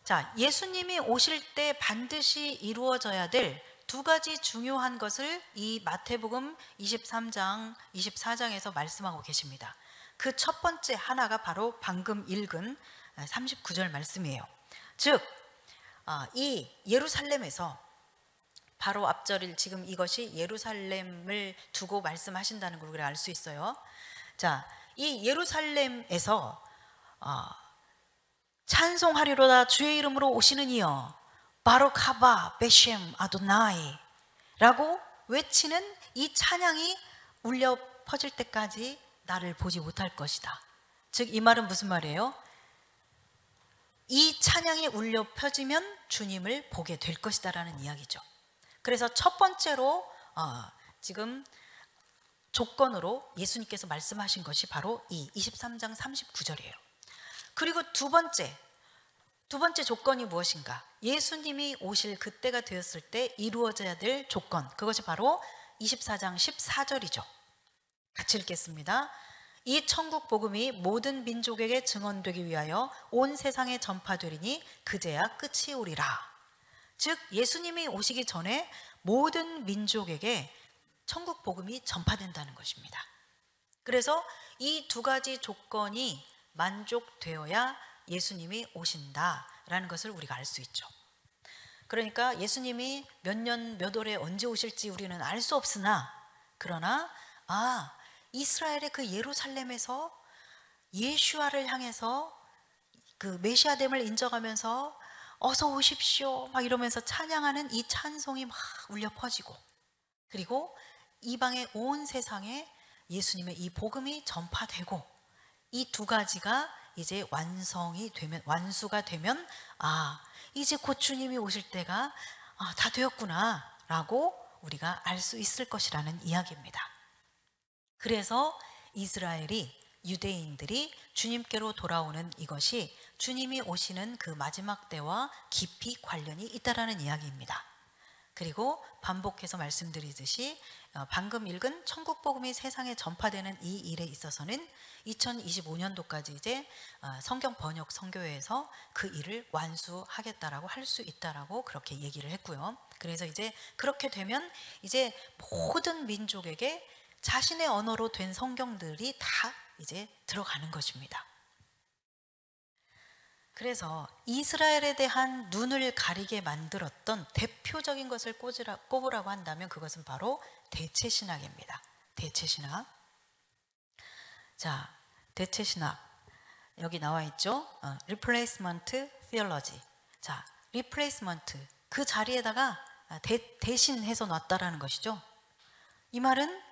자, 예수님이 오실 때 반드시 이루어져야 될 두 가지 중요한 것을 이 마태복음 23장, 24장에서 말씀하고 계십니다. 그 첫 번째 하나가 바로 방금 읽은 39절 말씀이에요. 즉, 이 예루살렘에서 바로 앞절일 지금 이것이 예루살렘을 두고 말씀하신다는 걸 우리가 알 수 있어요. 자, 이 예루살렘에서 찬송하리로다 주의 이름으로 오시는 이여 바룩하바 베셴 아도나이 라고 외치는 이 찬양이 울려 퍼질 때까지 나를 보지 못할 것이다. 즉 이 말은 무슨 말이에요? 이 찬양이 울려 퍼지면 주님을 보게 될 것이다 라는 이야기죠. 그래서 첫 번째로 지금 조건으로 예수님께서 말씀하신 것이 바로 이 23장 39절이에요. 그리고 두 번째 조건이 무엇인가? 예수님이 오실 그때가 되었을 때 이루어져야 될 조건, 그것이 바로 24장 14절이죠. 같이 읽겠습니다. 이 천국 복음이 모든 민족에게 증언되기 위하여 온 세상에 전파되리니 그제야 끝이 오리라. 즉 예수님이 오시기 전에 모든 민족에게 천국 복음이 전파된다는 것입니다. 그래서 이 두 가지 조건이 만족되어야 예수님이 오신다라는 것을 우리가 알 수 있죠. 그러니까 예수님이 몇 년 몇 월에 언제 오실지 우리는 알 수 없으나, 그러나 이스라엘의 그 예루살렘에서 예슈아를 향해서 그 메시아됨을 인정하면서 어서 오십시오 막 이러면서 찬양하는 이 찬송이 막 울려 퍼지고, 그리고 이방의 온 세상에 예수님의 이 복음이 전파되고, 이 두 가지가 이제 완수가 되면 이제 곧 주님이 오실 때가 다 되었구나 라고 우리가 알 수 있을 것이라는 이야기입니다. 그래서 유대인들이 주님께로 돌아오는 이것이 주님이 오시는 그 마지막 때와 깊이 관련이 있다라는 이야기입니다. 그리고 반복해서 말씀드리듯이 방금 읽은 천국 복음이 세상에 전파되는 이 일에 있어서는 2025년도까지 이제 성경 번역 선교회에서 그 일을 완수하겠다라고 할 수 있다라고 그렇게 얘기를 했고요. 그래서 이제 그렇게 되면 이제 모든 민족에게 자신의 언어로 된 성경들이 다 이제 들어가는 것입니다. 그래서 이스라엘에 대한 눈을 가리게 만들었던 대표적인 것을 꼽으라고 한다면 그것은 바로 대체신학입니다. 대체신학. 자, 대체신학 여기 나와 있죠. Replacement Theology. 자, Replacement 그 자리에다가 대신해서 놨다라는 것이죠. 이 말은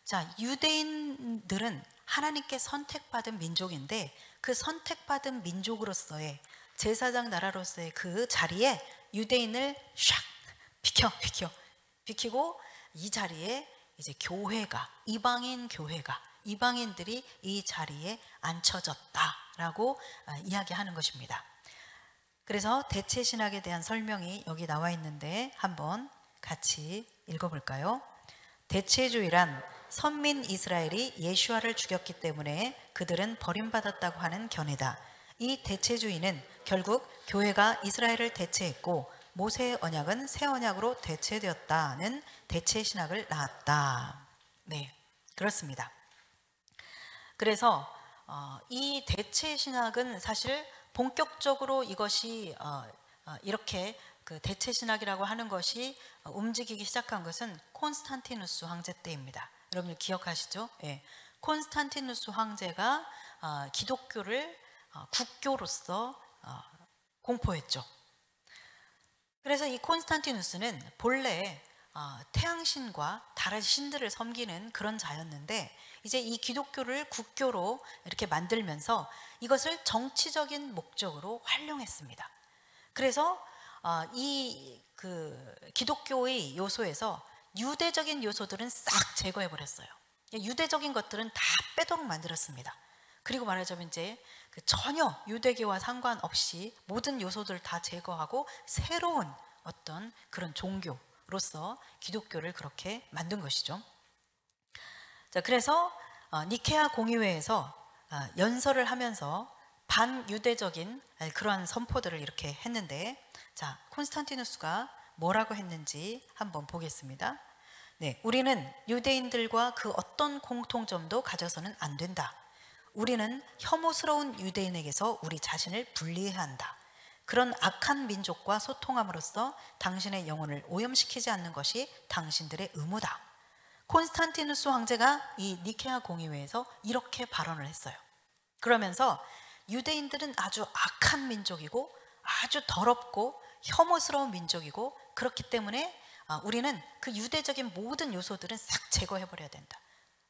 자, 유대인들은 하나님께 선택받은 민족인데 그 선택받은 민족으로서의 제사장 나라로서의 그 자리에 유대인을 샥 비키고 이 자리에 이제 이방인들이 이 자리에 앉혀졌다라고 이야기하는 것입니다. 그래서 대체신학에 대한 설명이 여기 나와 있는데 한번 같이 읽어볼까요? 대체주의란 선민 이스라엘이 예슈아를 죽였기 때문에 그들은 버림받았다고 하는 견해다. 이 대체주의는 결국 교회가 이스라엘을 대체했고 모세의 언약은 새 언약으로 대체되었다는 대체신학을 낳았다. 네, 그렇습니다. 그래서 이 대체신학은 사실 본격적으로 이것이 이렇게 그 대체신학이라고 하는 것이 움직이기 시작한 것은 콘스탄티누스 황제 때입니다. 여러분들 기억하시죠? 예. 콘스탄티누스 황제가 기독교를 국교로서 공포했죠. 그래서 이 콘스탄티누스는 본래 태양신과 다른 신들을 섬기는 그런 자였는데 이제 이 기독교를 국교로 이렇게 만들면서 이것을 정치적인 목적으로 활용했습니다. 그래서 이 기독교의 요소에서 유대적인 요소들은 싹 제거해 버렸어요. 유대적인 것들은 다 빼도록 만들었습니다. 그리고 말하자면 이제 전혀 유대교와 상관없이 모든 요소들을 다 제거하고 새로운 어떤 그런 종교로서 기독교를 그렇게 만든 것이죠. 자, 그래서 니케아 공의회에서 연설을 하면서 반유대적인 그러한 선포들을 이렇게 했는데, 자, 콘스탄티누스가 뭐라고 했는지 한번 보겠습니다. 네, 우리는 유대인들과 그 어떤 공통점도 가져서는 안 된다. 우리는 혐오스러운 유대인에게서 우리 자신을 분리해야 한다. 그런 악한 민족과 소통함으로써 당신의 영혼을 오염시키지 않는 것이 당신들의 의무다. 콘스탄티누스 황제가 이 니케아 공의회에서 이렇게 발언을 했어요. 그러면서 유대인들은 아주 악한 민족이고 아주 더럽고 혐오스러운 민족이고, 그렇기 때문에 우리는 그 유대적인 모든 요소들은 싹 제거해버려야 된다.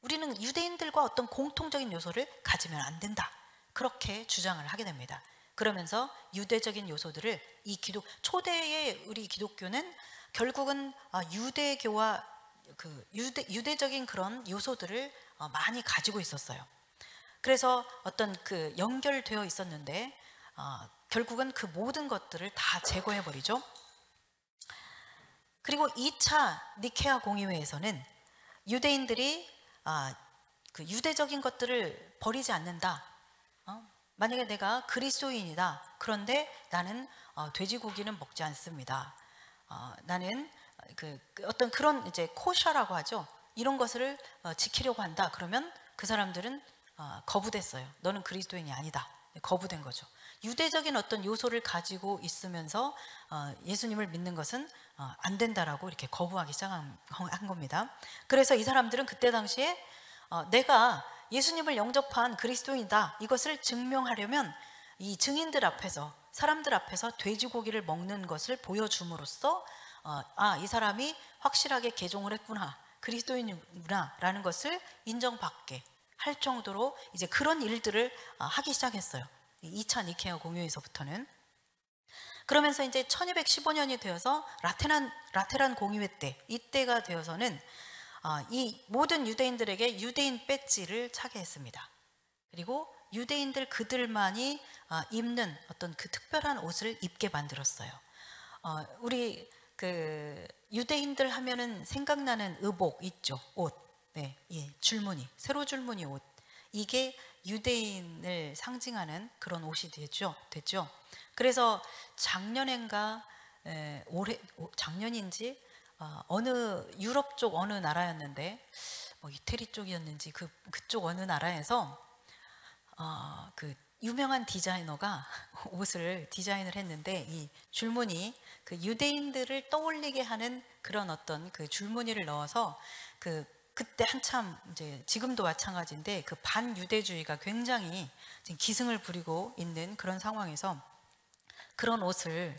우리는 유대인들과 어떤 공통적인 요소를 가지면 안 된다. 그렇게 주장을 하게 됩니다. 그러면서 유대적인 요소들을 초대의 우리 기독교는 결국은 유대교와 유대적인 그런 요소들을 많이 가지고 있었어요. 그래서 어떤 연결되어 있었는데 결국은 그 모든 것들을 다 제거해 버리죠. 그리고 2차 니케아 공의회에서는 유대인들이 유대적인 것들을 버리지 않는다. 만약에 내가 그리스도인이다. 그런데 나는 돼지고기는 먹지 않습니다. 나는 어떤 그런 이제 코셔라고 하죠. 이런 것을 지키려고 한다. 그러면 그 사람들은 거부됐어요. 너는 그리스도인이 아니다. 거부된 거죠. 유대적인 어떤 요소를 가지고 있으면서 예수님을 믿는 것은 안 된다라고 이렇게 거부하기 시작한 겁니다. 그래서 이 사람들은 그때 당시에 내가 예수님을 영접한 그리스도인이다, 이것을 증명하려면 이 증인들 앞에서, 사람들 앞에서 돼지고기를 먹는 것을 보여줌으로써 이 사람이 확실하게 개종을 했구나, 그리스도인이구나 라는 것을 인정받게 할 정도로 이제 그런 일들을 하기 시작했어요. 2차 니케아 공의회에서부터는. 그러면서 이제 1215년이 되어서 라테란 공의회 때, 이때가 되어서는 이 모든 유대인들에게 유대인 배지를 차게 했습니다. 그리고 유대인들 그들만이 입는 어떤 그 특별한 옷을 입게 만들었어요. 우리 유대인들 하면은 생각나는 의복 있죠, 옷. 네, 예, 줄무늬, 세로 줄무늬 옷. 이게 유대인을 상징하는 그런 옷이 됐죠. 그래서 작년인가 작년인지 어느 유럽 쪽 어느 나라였는데 이태리 쪽이었는지 그쪽 어느 나라에서 유명한 디자이너가 옷을 디자인을 했는데, 이 줄무늬 유대인들을 떠올리게 하는 그런 어떤 줄무늬를 넣어서 그때 한참 이제 지금도 마찬가지인데 반유대주의가 굉장히 지금 기승을 부리고 있는 그런 상황에서 그런 옷을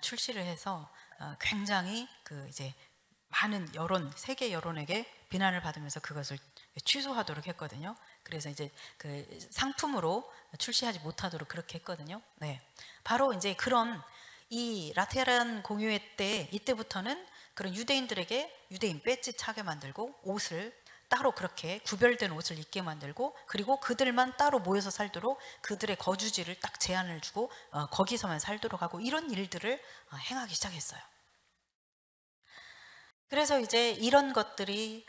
출시를 해서 굉장히 이제 많은 세계 여론에게 비난을 받으면서 그것을 취소하도록 했거든요. 그래서 이제 상품으로 출시하지 못하도록 그렇게 했거든요. 네, 바로 이제 그런 이 라테란 공의회 때, 이때부터는 그런 유대인들에게 유대인 배지 차게 만들고, 옷을 따로 그렇게 구별된 옷을 입게 만들고, 그리고 그들만 따로 모여서 살도록 그들의 거주지를 딱 제한을 주고 거기서만 살도록 하고, 이런 일들을 행하기 시작했어요. 그래서 이제 이런 것들이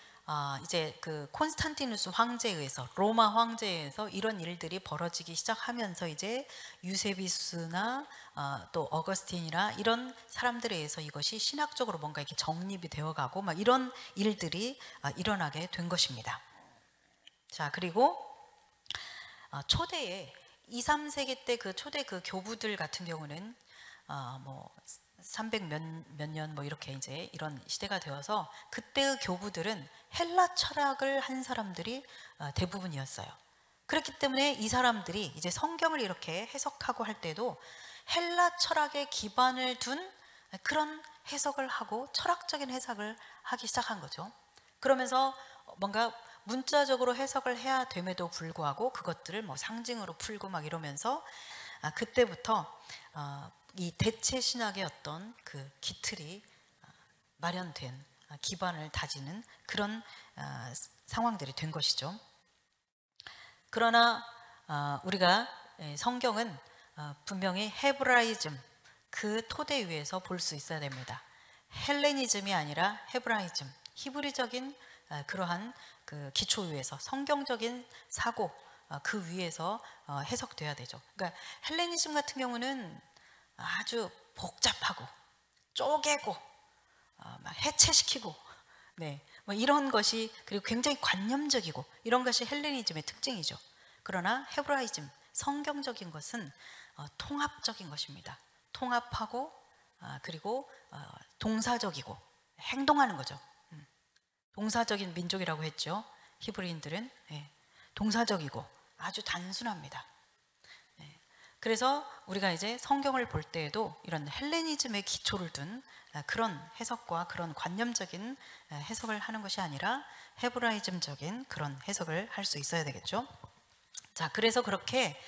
이제 콘스탄티누스 황제에 의해서, 로마 황제에 의해서 이런 일들이 벌어지기 시작하면서 이제 유세비우스나 또 어거스틴이나 이런 사람들에 의해서 이것이 신학적으로 뭔가 이렇게 정립이 되어가고 막 이런 일들이 일어나게 된 것입니다. 자, 그리고 초대에 2, 3세기 때 초대 교부들 같은 경우는 300 몇 년 이렇게 이제 이런 시대가 되어서, 그때의 교부들은 헬라 철학을 한 사람들이 대부분이었어요. 그렇기 때문에 이 사람들이 이제 성경을 이렇게 해석하고 할 때도 헬라 철학에 기반을 둔 그런 해석을 하고 철학적인 해석을 하기 시작한 거죠. 그러면서 뭔가 문자적으로 해석을 해야 됨에도 불구하고 그것들을 뭐 상징으로 풀고 막 이러면서 그때부터 이 대체 신학의 어떤 그 기틀이 마련된 기반을 다지는 그런 상황들이 된 것이죠. 그러나 우리가 성경은 분명히 헤브라이즘 그 토대 위에서 볼 수 있어야 됩니다. 헬레니즘이 아니라 헤브라이즘, 히브리적인 그러한 그 기초 위에서 성경적인 사고 그 위에서 해석돼야 되죠. 그러니까 헬레니즘 같은 경우는 아주 복잡하고 쪼개고 막 해체시키고 네, 뭐 이런 것이 그리고 굉장히 관념적이고 이런 것이 헬레니즘의 특징이죠. 그러나 헤브라이즘 성경적인 것은 통합적인 것입니다. 통합하고 그리고 동사적이고 행동하는 거죠. 동사적인 민족이라고 했죠. 히브리인들은 동사적이고 아주 단순합니다. 그래서 우리가 이제 성경을 볼 때에도 이런 헬레니즘의 기초를 둔 그런 해석과 그런 관념적인 해석을 하는 것이 아니라 헤브라이즘적인 그런 해석을 할 수 있어야 되겠죠. 자, 그래서 그렇게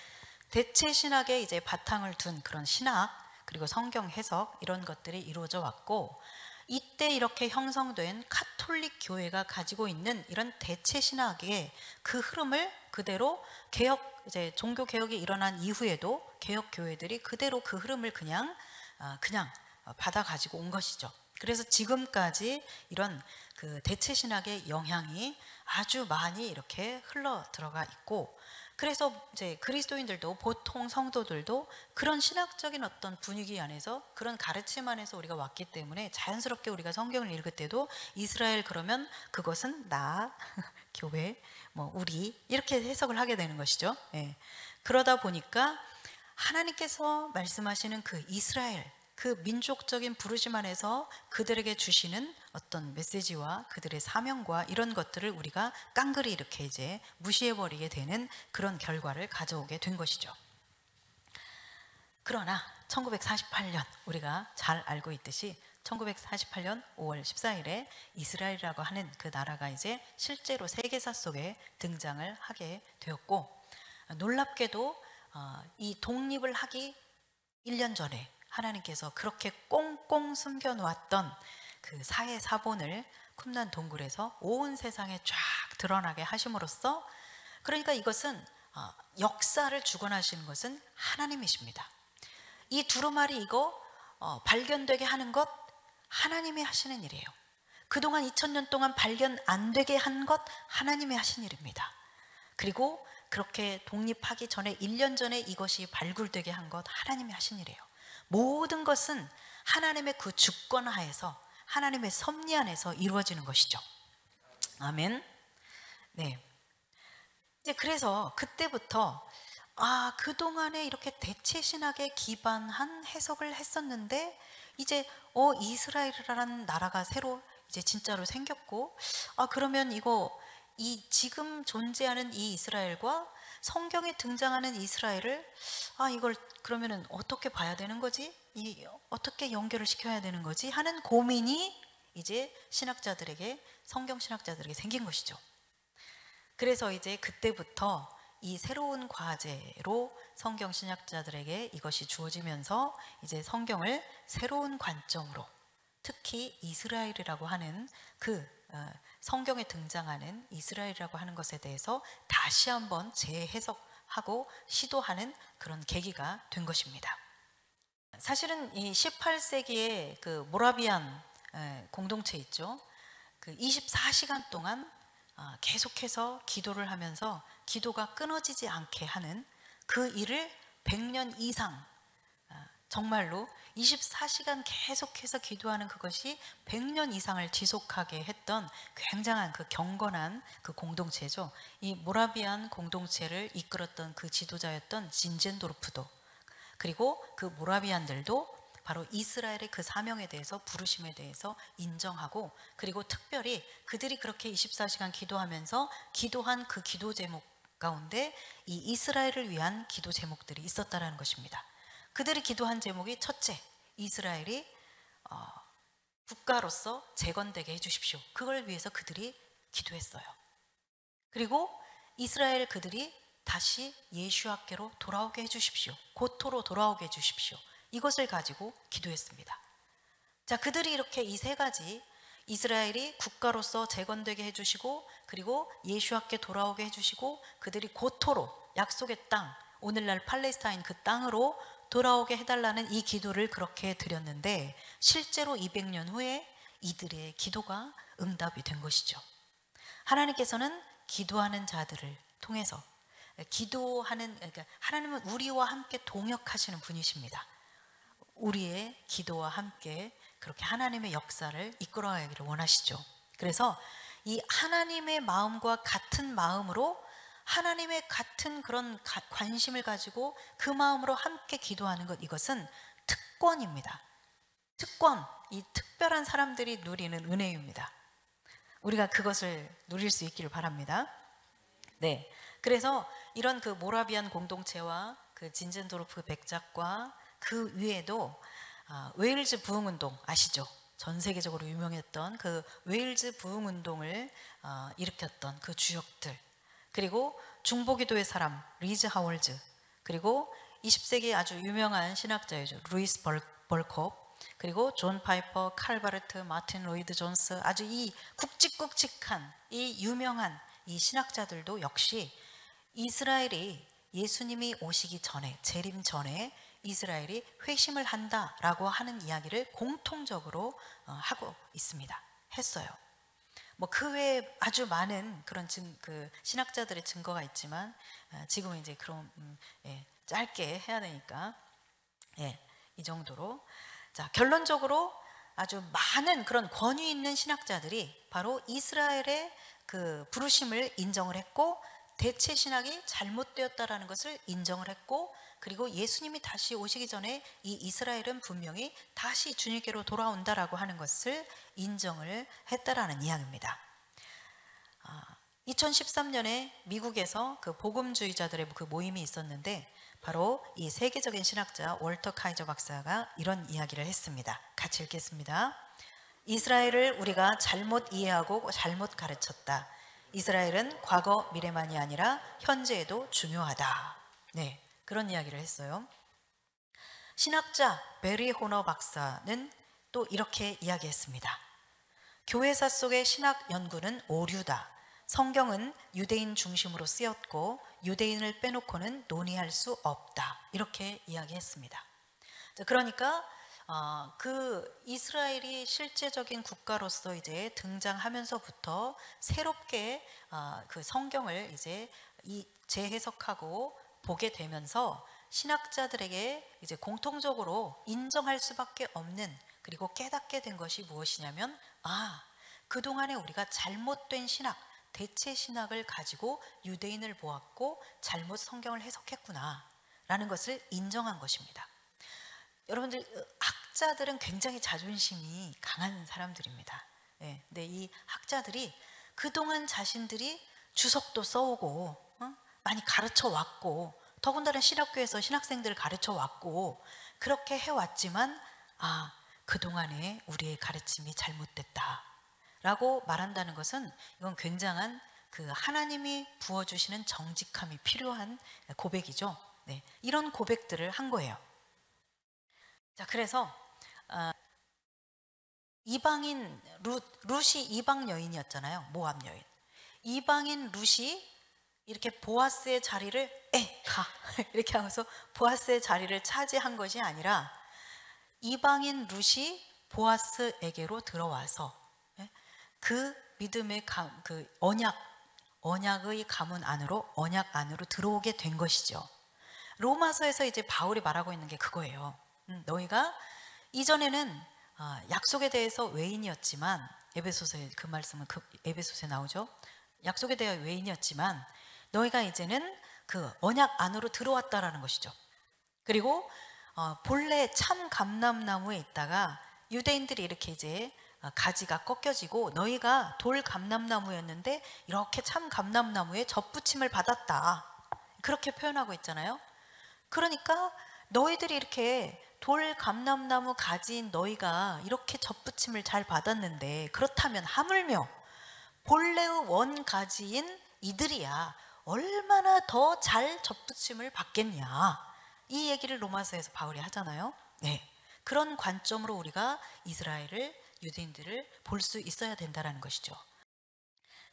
대체 신학에 이제 바탕을 둔 그런 신학 그리고 성경 해석 이런 것들이 이루어져 왔고, 이때 이렇게 형성된 카톨릭 교회가 가지고 있는 이런 대체 신학의 그 흐름을 그대로 이제 종교 개혁이 일어난 이후에도 개혁 교회들이 그대로 그 흐름을 그냥 받아 가지고 온 것이죠. 그래서 지금까지 이런 그 대체 신학의 영향이 아주 많이 이렇게 흘러 들어가 있고, 그래서 이제 그리스도인들도 보통 성도들도 그런 신학적인 어떤 분위기 안에서 그런 가르침 안에서 우리가 왔기 때문에 자연스럽게 우리가 성경을 읽을 때도 이스라엘 그러면 그것은 나, 교회, 뭐 우리 이렇게 해석을 하게 되는 것이죠. 예. 그러다 보니까 하나님께서 말씀하시는 그 이스라엘 그 민족적인 부르심 안에서 그들에게 주시는 어떤 메시지와 그들의 사명과 이런 것들을 우리가 깡그리 이렇게 이제 무시해버리게 되는 그런 결과를 가져오게 된 것이죠. 그러나 1948년 우리가 잘 알고 있듯이 1948년 5월 14일에 이스라엘이라고 하는 그 나라가 이제 실제로 세계사 속에 등장을 하게 되었고, 놀랍게도 이 독립을 하기 1년 전에 하나님께서 그렇게 꽁꽁 숨겨놓았던 그 사해 사본을 쿰란 동굴에서 온 세상에 쫙 드러나게 하심으로써, 그러니까 이것은 역사를 주관하시는 것은 하나님이십니다. 이 두루마리 이거 발견되게 하는 것 하나님이 하시는 일이에요. 그동안 2000년 동안 발견 안 되게 한 것 하나님이 하신 일입니다. 그리고 그렇게 독립하기 전에 1년 전에 이것이 발굴되게 한 것 하나님이 하신 일이에요. 모든 것은 하나님의 그 주권 하에서 하나님의 섭리 안에서 이루어지는 것이죠. 아멘. 네. 이제 그래서 그때부터 그동안에 이렇게 대체 신학에 기반한 해석을 했었는데 이제 이스라엘이라는 나라가 새로 이제 진짜로 생겼고, 그러면 이 지금 존재하는 이 이스라엘과 성경에 등장하는 이스라엘을 이걸 그러면은 어떻게 봐야 되는 거지? 어떻게 연결을 시켜야 되는 거지? 하는 고민이 이제 성경 신학자들에게 생긴 것이죠. 그래서 이제 그때부터 이 새로운 과제로 성경 신학자들에게 이것이 주어지면서 이제 성경을 새로운 관점으로, 특히 이스라엘이라고 하는 그 성경에 등장하는 이스라엘이라고 하는 것에 대해서 다시 한번 재해석하고 시도하는 그런 계기가 된 것입니다. 사실은 이 18세기의 그 모라비안 공동체 있죠. 그 24시간 동안 계속해서 기도를 하면서 기도가 끊어지지 않게 하는 그 일을 100년 이상 정말로 24시간 계속해서 기도하는 그것이 100년 이상을 지속하게 했던 굉장한 그 경건한 그 공동체죠. 이 모라비안 공동체를 이끌었던 그 지도자였던 진젠도르프도, 그리고 그 모라비안들도 바로 이스라엘의 그 사명에 대해서, 부르심에 대해서 인정하고, 그리고 특별히 그들이 그렇게 24시간 기도하면서 기도한 그 기도 제목 가운데 이 이스라엘을 위한 기도 제목들이 있었다라는 것입니다. 그들이 기도한 제목이 첫째, 이스라엘이 국가로서 재건되게 해주십시오. 그걸 위해서 그들이 기도했어요. 그리고 이스라엘 그들이 다시 예수와께로 돌아오게 해주십시오. 고토로 돌아오게 해주십시오. 이것을 가지고 기도했습니다. 자, 그들이 이렇게 이 세 가지, 이스라엘이 국가로서 재건되게 해주시고, 그리고 예수와께 돌아오게 해주시고, 그들이 고토로 약속의 땅, 오늘날 팔레스타인 그 땅으로 돌아오게 해달라는 이 기도를 그렇게 드렸는데, 실제로 200년 후에 이들의 기도가 응답이 된 것이죠. 하나님께서는 기도하는 자들을 통해서 그러니까 하나님은 우리와 함께 동역하시는 분이십니다. 우리의 기도와 함께 그렇게 하나님의 역사를 이끌어가기를 원하시죠. 그래서 이 하나님의 마음과 같은 마음으로, 하나님의 같은 그런 관심을 가지고 그 마음으로 함께 기도하는 것, 이것은 특권입니다. 특권, 이 특별한 사람들이 누리는 은혜입니다. 우리가 그것을 누릴 수 있기를 바랍니다. 네, 그래서 이런 그 모라비안 공동체와 그 진젠도르프 백작과 그 위에도 웨일즈 부흥운동 아시죠? 전 세계적으로 유명했던 그 웨일즈 부흥운동을 일으켰던 그 주역들, 그리고 중보기도의 사람 리즈 하월즈, 그리고 20세기 아주 유명한 신학자이죠. 루이스 벌콥, 그리고 존 파이퍼, 칼바르트, 마틴 로이드 존스, 아주 이 굵직굵직한 이 유명한 이 신학자들도 역시 이스라엘이 예수님이 오시기 전에, 재림 전에 이스라엘이 회심을 한다라고 하는 이야기를 공통적으로 하고 있습니다. 했어요. 뭐 그 외에 아주 많은 그런 그 신학자들의 증거가 있지만 지금은 이제 그런 짧게 해야 되니까 이 정도로. 자, 결론적으로 아주 많은 그런 권위 있는 신학자들이 바로 이스라엘의 그 부르심을 인정을 했고, 대체 신학이 잘못되었다라는 것을 인정을 했고, 그리고 예수님이 다시 오시기 전에 이 이스라엘은 분명히 다시 주님께로 돌아온다라고 하는 것을 인정을 했다라는 이야기입니다. 2013년에 미국에서 그 복음주의자들의 그 모임이 있었는데, 바로 이 세계적인 신학자 월터 카이저 박사가 이런 이야기를 했습니다. 같이 읽겠습니다. 이스라엘을 우리가 잘못 이해하고 잘못 가르쳤다. 이스라엘은 과거 미래만이 아니라 현재에도 중요하다. 네, 그런 이야기를 했어요. 신학자 베리 호너 박사는 또 이렇게 이야기했습니다. 교회사 속의 신학 연구는 오류다. 성경은 유대인 중심으로 쓰였고 유대인을 빼놓고는 논의할 수 없다. 이렇게 이야기했습니다. 그러니까 그 이스라엘이 실제적인 국가로서 이제 등장하면서부터 새롭게 그 성경을 이제 재해석하고 보게 되면서 신학자들에게 이제 공통적으로 인정할 수밖에 없는, 그리고 깨닫게 된 것이 무엇이냐면, 그동안에 우리가 잘못된 신학, 대체 신학을 가지고 유대인을 보았고 잘못 성경을 해석했구나 라는 것을 인정한 것입니다. 여러분들, 학자들은 굉장히 자존심이 강한 사람들입니다. 근데 이 학자들이 그동안 자신들이 주석도 써오고 많이 가르쳐 왔고, 더군다나 신학교에서 신학생들을 가르쳐 왔고 그렇게 해왔지만, 그동안에 우리의 가르침이 잘못됐다 라고 말한다는 것은, 이건 굉장한 그 하나님이 부어주시는 정직함이 필요한 고백이죠. 이런 고백들을 한 거예요. 자, 그래서 이방인 룻이 이방 여인이었잖아요. 모압 여인. 이방인 룻이 이렇게 보아스의 자리를 가 이렇게 하면서 보아스의 자리를 차지한 것이 아니라, 이방인 룻이 보아스에게로 들어와서 그 믿음의 그 언약의 가문 안으로, 언약 안으로 들어오게 된 것이죠. 로마서에서 이제 바울이 말하고 있는 게 그거예요. 너희가 이전에는 약속에 대해서 외인이었지만, 에베소서에 그 말씀은 에베소서에 나오죠. 약속에 대해 외인이었지만 너희가 이제는 그 언약 안으로 들어왔다라는 것이죠. 그리고 본래 참 감람나무에 있다가 유대인들이 이렇게 이제 가지가 꺾여지고, 너희가 돌 감람나무였는데 이렇게 참 감람나무에 접붙임을 받았다, 그렇게 표현하고 있잖아요. 그러니까 너희들이 이렇게 돌 감람나무 가지인 너희가 이렇게 접붙임을 잘 받았는데, 그렇다면 하물며 본래의 원 가지인 이들이야 얼마나 더 잘 접붙임을 받겠냐, 이 얘기를 로마서에서 바울이 하잖아요. 네, 그런 관점으로 우리가 이스라엘을, 유대인들을 볼 수 있어야 된다는 것이죠.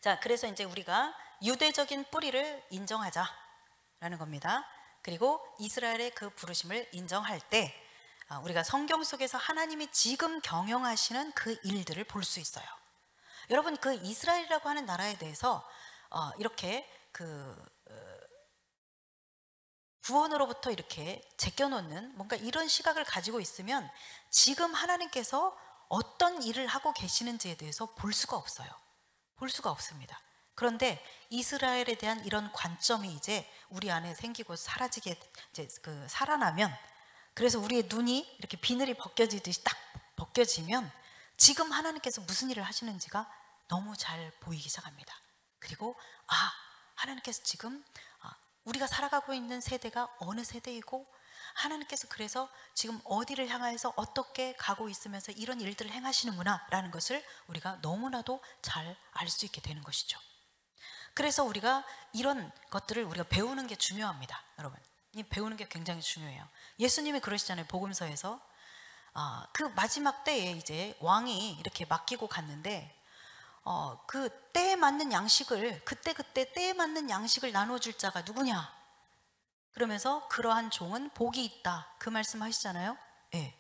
자, 그래서 이제 우리가 유대적인 뿌리를 인정하자라는 겁니다. 그리고 이스라엘의 그 부르심을 인정할 때 우리가 성경 속에서 하나님이 지금 경영하시는 그 일들을 볼 수 있어요. 여러분, 그 이스라엘이라고 하는 나라에 대해서 이렇게 구원으로부터 이렇게 제껴놓는 뭔가 이런 시각을 가지고 있으면 지금 하나님께서 어떤 일을 하고 계시는지에 대해서 볼 수가 없어요. 볼 수가 없습니다. 그런데 이스라엘에 대한 이런 관점이 이제 우리 안에 생기고 사라지게 이제 살아나면, 그래서 우리의 눈이 이렇게 비늘이 벗겨지듯이 딱 벗겨지면 지금 하나님께서 무슨 일을 하시는지가 너무 잘 보이기 시작합니다. 그리고 하나님께서 지금 우리가 살아가고 있는 세대가 어느 세대이고, 하나님께서 그래서 지금 어디를 향해서 어떻게 가고 있으면서 이런 일들을 행하시는구나 라는 것을 우리가 너무나도 잘 알 수 있게 되는 것이죠. 그래서 우리가 이런 것들을 우리가 배우는 게 중요합니다. 여러분, 이 배우는 게 굉장히 중요해요. 예수님이 그러시잖아요. 복음서에서 그 마지막 때에 이제 왕이 이렇게 맡기고 갔는데 그 때에 맞는 양식을 그때 때에 맞는 양식을 나눠줄 자가 누구냐, 그러면서 그러한 종은 복이 있다, 그 말씀 하시잖아요. 네.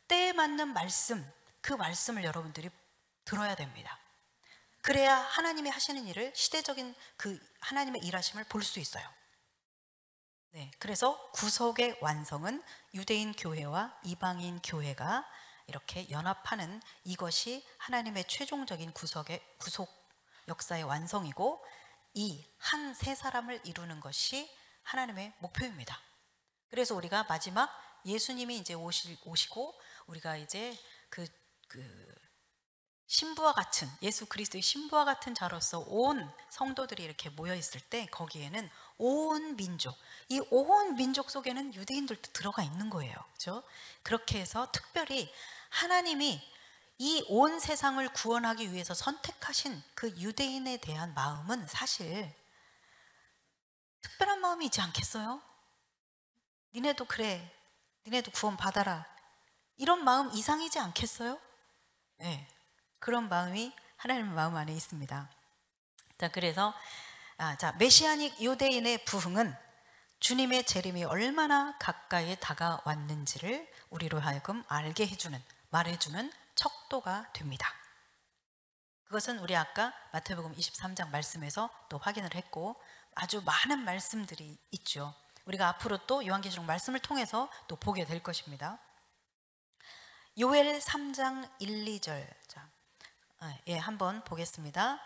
때에 맞는 말씀, 그 말씀을 여러분들이 들어야 됩니다. 그래야 하나님이 하시는 일을, 시대적인 그 하나님의 일하심을 볼 수 있어요. 네, 그래서 구속의 완성은 유대인 교회와 이방인 교회가 이렇게 연합하는, 이것이 하나님의 최종적인 구속 역사의 완성이고, 이 한 세 사람을 이루는 것이 하나님의 목표입니다. 그래서 우리가 마지막 예수님이 이제 오시고 우리가 이제 그 신부와 같은, 예수 그리스도의 신부와 같은 자로서 온 성도들이 이렇게 모여 있을 때, 거기에는 온 민족, 이 온 민족 속에는 유대인들도 들어가 있는 거예요. 그렇죠? 그렇게 해서 특별히 하나님이 이 온 세상을 구원하기 위해서 선택하신 그 유대인에 대한 마음은 사실 특별한 마음이 있지 않겠어요? 니네도 그래, 니네도 구원 받아라, 이런 마음 이상이지 않겠어요? 네, 그런 마음이 하나님의 마음 안에 있습니다. 자, 그래서 메시아닉 유대인의 부흥은 주님의 재림이 얼마나 가까이 다가왔는지를 우리로 하여금 알게 해주는, 말해주는 척도가 됩니다. 그것은 우리 아까 마태복음 23장 말씀에서 또 확인을 했고, 아주 많은 말씀들이 있죠. 우리가 앞으로 또 요한계시록 말씀을 통해서 또 보게 될 것입니다. 요엘 3장 1, 2절 한번 보겠습니다.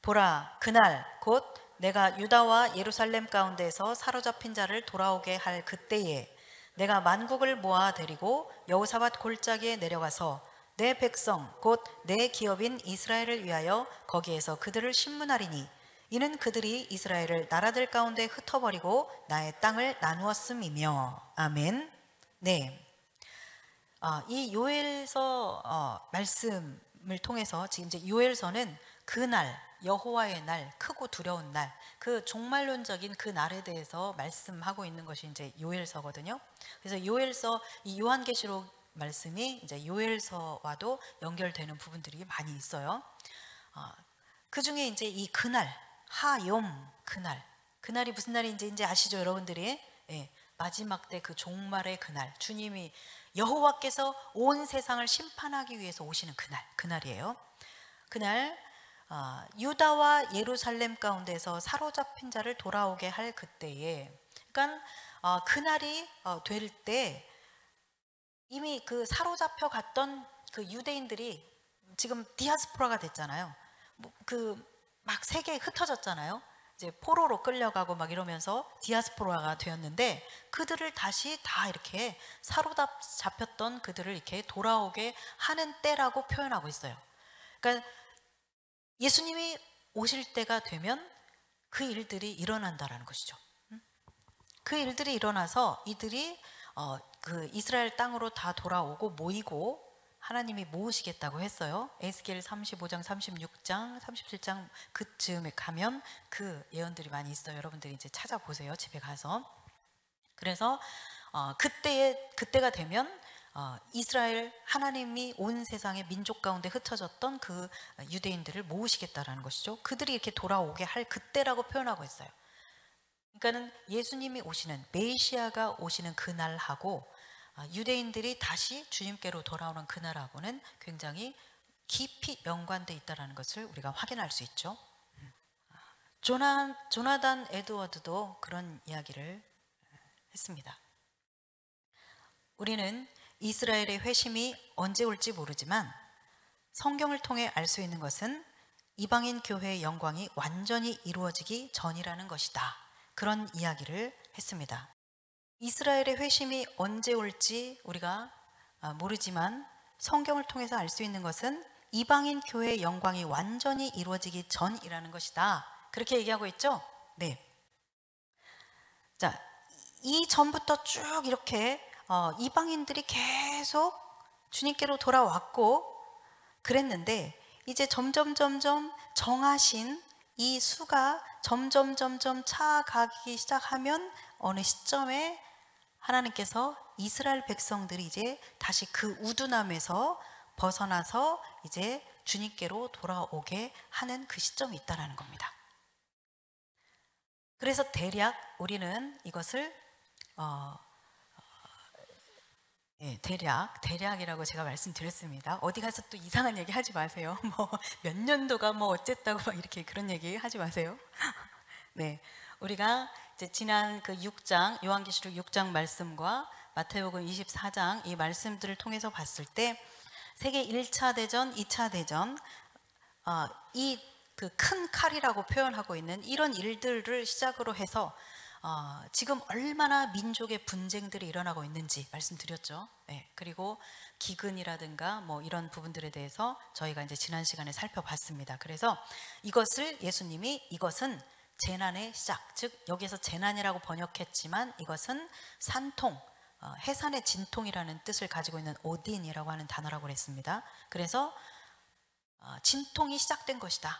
보라, 그날 곧 내가 유다와 예루살렘 가운데에서 사로잡힌 자를 돌아오게 할 그때에 내가 만국을 모아 데리고 여호사밧 골짜기에 내려가서 내 백성 곧 내 기업인 이스라엘을 위하여 거기에서 그들을 심문하리니, 이는 그들이 이스라엘을 나라들 가운데 흩어버리고 나의 땅을 나누었음이며. 아멘. 네. 이 요엘서 말씀을 통해서 지금 이제 요엘서는 그날, 여호와의 날, 크고 두려운 날, 그 종말론적인 그 날에 대해서 말씀하고 있는 것이 이제 요엘서거든요. 그래서 요엘서, 이 요한계시록 말씀이 이제 요엘서와도 연결되는 부분들이 많이 있어요. 그 중에 이제 이 그날, 하욤, 그날이 무슨 날인지 이제 아시죠, 여러분들이? 예, 마지막 때 그 종말의 그날, 주님이 여호와께서 온 세상을 심판하기 위해서 오시는 그날이에요. 그날 유다와 예루살렘 가운데서 사로잡힌 자를 돌아오게 할 그때에, 그러니까 그날이 될 때 이미 그 사로잡혀 갔던 그 유대인들이 지금 디아스포라가 됐잖아요. 막 세계에 흩어졌잖아요. 이제 포로로 끌려가고 막 이러면서 디아스포라가 되었는데, 그들을 다시 다 이렇게 사로잡혔던 그들을 이렇게 돌아오게 하는 때라고 표현하고 있어요. 그러니까 예수님이 오실 때가 되면 그 일들이 일어난다라는 것이죠. 그 일들이 일어나서 이들이 그 이스라엘 땅으로 다 돌아오고 모이고 하나님이 모으시겠다고 했어요. 에스겔 35장, 36장, 37장 그쯤에 가면 그 예언들이 많이 있어요. 여러분들이 이제 찾아보세요. 집에 가서. 그래서 그때가 되면 이스라엘 하나님이 온 세상의 민족 가운데 흩어졌던 그 유대인들을 모으시겠다라는 것이죠. 그들이 이렇게 돌아오게 할 그때라고 표현하고 있어요. 그러니까는 예수님이 오시는 메시아가 오시는 그날하고 유대인들이 다시 주님께로 돌아오는 그날하고는 굉장히 깊이 연관되어 있다는 것을 우리가 확인할 수 있죠. 조나단 에드워드도 그런 이야기를 했습니다. 우리는 이스라엘의 회심이 언제 올지 모르지만 성경을 통해 알 수 있는 것은 이방인 교회의 영광이 완전히 이루어지기 전이라는 것이다. 그런 이야기를 했습니다. 이스라엘의 회심이 언제 올지 우리가 모르지만 성경을 통해서 알 수 있는 것은 이방인 교회의 영광이 완전히 이루어지기 전이라는 것이다. 그렇게 얘기하고 있죠? 네. 자, 이 전부터 쭉 이렇게 이방인들이 계속 주님께로 돌아왔고 그랬는데 이제 점점 정하신 이 수가 점점 차가기 시작하면 어느 시점에 하나님께서 이스라엘 백성들이 이제 다시 그 우둔함에서 벗어나서 이제 주님께로 돌아오게 하는 그 시점이 있다는 겁니다. 그래서 대략 우리는 이것을 대략이라고 제가 말씀드렸습니다. 어디 가서 또 이상한 얘기 하지 마세요. 뭐 몇 년도가 뭐 어쨌다고 막 이렇게 그런 얘기 하지 마세요. 네, 우리가 이제 지난 그 6장 요한계시록 6장 말씀과 마태복음 24장 이 말씀들을 통해서 봤을 때 세계 1차 대전, 2차 대전 이 그 큰 칼이라고 표현하고 있는 이런 일들을 시작으로 해서 지금 얼마나 민족의 분쟁들이 일어나고 있는지 말씀드렸죠. 네, 그리고 기근이라든가 뭐 이런 부분들에 대해서 저희가 이제 지난 시간에 살펴봤습니다. 그래서 이것을 예수님이 이것은 재난의 시작, 즉 여기에서 재난이라고 번역했지만 이것은 산통, 해산의 진통이라는 뜻을 가지고 있는 오딘이라고 하는 단어라고 그랬습니다. 그래서 진통이 시작된 것이다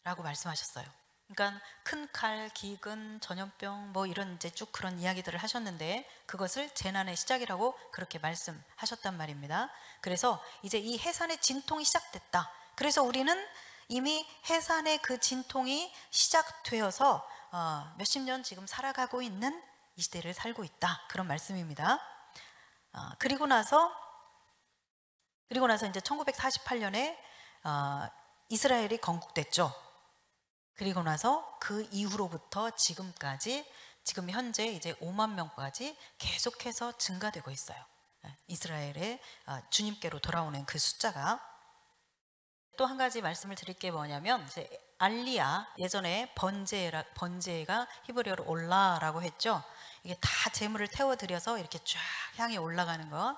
라고 말씀하셨어요. 그러니까 큰 칼, 기근, 전염병 뭐 이런 이제 쭉 그런 이야기들을 하셨는데 그것을 재난의 시작이라고 그렇게 말씀하셨단 말입니다. 그래서 이제 이 해산의 진통이 시작됐다. 그래서 우리는 이미 해산의 그 진통이 시작되어서 몇십 년 지금 살아가고 있는 이 시대를 살고 있다. 그런 말씀입니다. 그리고 나서 이제 1948년에 이스라엘이 건국됐죠. 그리고 나서 그 이후로부터 지금까지 지금 현재 이제 5만 명까지 계속해서 증가되고 있어요. 이스라엘의 주님께로 돌아오는 그 숫자가. 또 한 가지 말씀을 드릴 게 뭐냐면 이제 알리야, 예전에 번제가 히브리어로 올라라고 했죠. 이게 다 제물을 태워드려서 이렇게 쫙 향이 올라가는 것,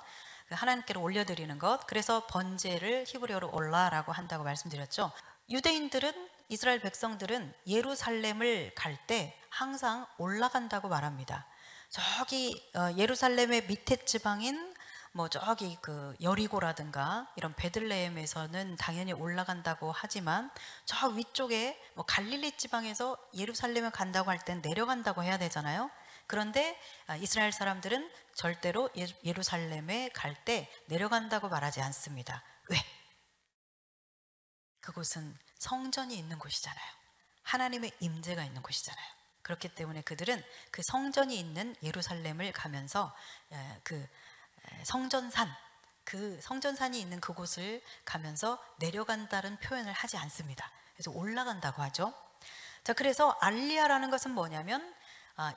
하나님께로 올려드리는 것. 그래서 번제를 히브리어로 올라라고 한다고 말씀드렸죠. 유대인들은, 이스라엘 백성들은 예루살렘을 갈 때 항상 올라간다고 말합니다. 저기 예루살렘의 밑에 지방인 뭐 저기 그 여리고라든가 이런 베들레헴에서는 당연히 올라간다고 하지만 저 위쪽에 뭐 갈릴리 지방에서 예루살렘에 간다고 할 땐 내려간다고 해야 되잖아요. 그런데 이스라엘 사람들은 절대로 예루살렘에 갈 때 내려간다고 말하지 않습니다. 왜? 그곳은 성전이 있는 곳이잖아요. 하나님의 임재가 있는 곳이잖아요. 그렇기 때문에 그들은 그 성전이 있는 예루살렘을 가면서 그 성전산이 있는 그곳을 가면서 내려간다는 표현을 하지 않습니다. 그래서 올라간다고 하죠. 자, 그래서 알리야라는 것은 뭐냐면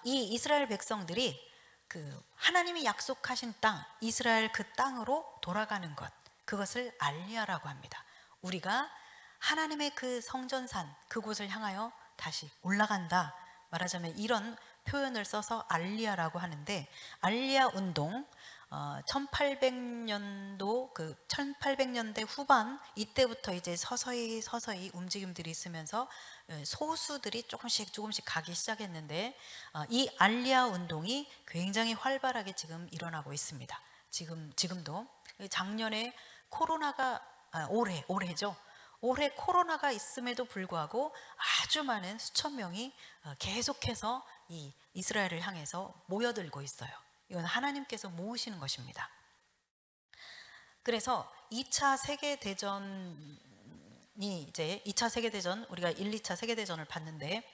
이 이스라엘 백성들이 그 하나님이 약속하신 땅, 이스라엘 그 땅으로 돌아가는 것, 그것을 알리야라고 합니다. 우리가 하나님의 그 성전산, 그곳을 향하여 다시 올라간다. 말하자면 이런 표현을 써서 알리아라고 하는데, 알리아 운동 1800년도 1800년대 후반 이때부터 이제 서서히 움직임들이 있으면서 소수들이 조금씩 가기 시작했는데, 이 알리아 운동이 굉장히 활발하게 지금 일어나고 있습니다. 지금도 작년에 코로나가 올해죠. 올해 코로나가 있음에도 불구하고 아주 많은 수천 명이 계속해서 이 이스라엘을 향해서 모여들고 있어요. 이건 하나님께서 모으시는 것입니다. 그래서 2차 세계대전이 이제 2차 세계대전, 우리가 1, 2차 세계대전을 봤는데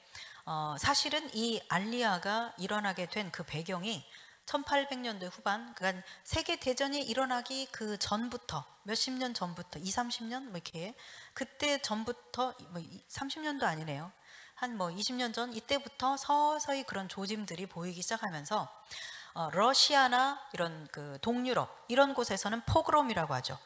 사실은 이 알리아가 일어나게 된 그 배경이 1800년대 후반, 그러니까 세계대전이 일어나기 그 전부터, 몇십 년 전부터, 20, 30년 뭐 이렇게, 그때 전부터, 뭐 30년도 아니네요. 한 뭐 20년 전 이때부터 서서히 그런 조짐들이 보이기 시작하면서 러시아나 이런 그 동유럽 이런 곳에서는 포그롬이라고 하죠.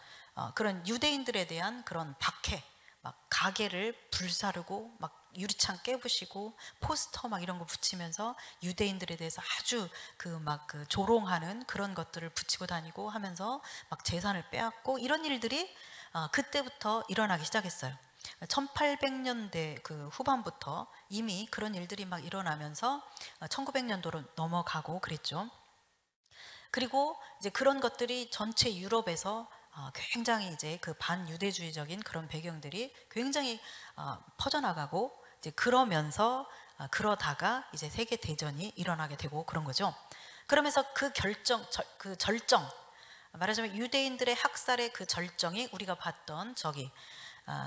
그런 유대인들에 대한 그런 박해, 막 가게를 불사르고 막 유리창 깨부시고 포스터 막 이런 거 붙이면서 유대인들에 대해서 아주 그 조롱하는 그런 것들을 붙이고 다니고 하면서 막 재산을 빼앗고, 이런 일들이 그때부터 일어나기 시작했어요. 1800년대 그 후반부터 이미 그런 일들이 막 일어나면서 1900년도로 넘어가고 그랬죠. 그리고 이제 그런 것들이 전체 유럽에서 굉장히 이제 그 반유대주의적인 그런 배경들이 굉장히 퍼져나가고, 이제 그러다가 이제 세계 대전이 일어나게 되고 그런 거죠. 그러면서 그 절정, 말하자면 유대인들의 학살의 그 절정이 우리가 봤던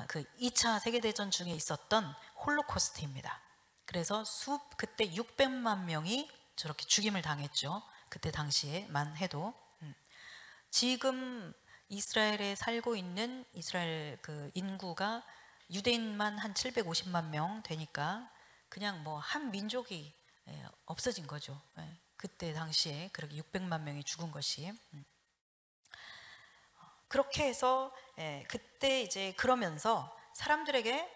그 2차 세계 대전 중에 있었던 홀로코스트입니다. 그래서 그때 600만 명이 저렇게 죽임을 당했죠. 그때 당시에만 해도. 지금 이스라엘에 살고 있는 이스라엘 그 인구가 유대인만 한 750만 명 되니까 그냥 뭐 한 민족이 없어진 거죠. 그때 당시에 그렇게 600만 명이 죽은 것이. 그렇게 해서 그때 이제 그러면서 사람들에게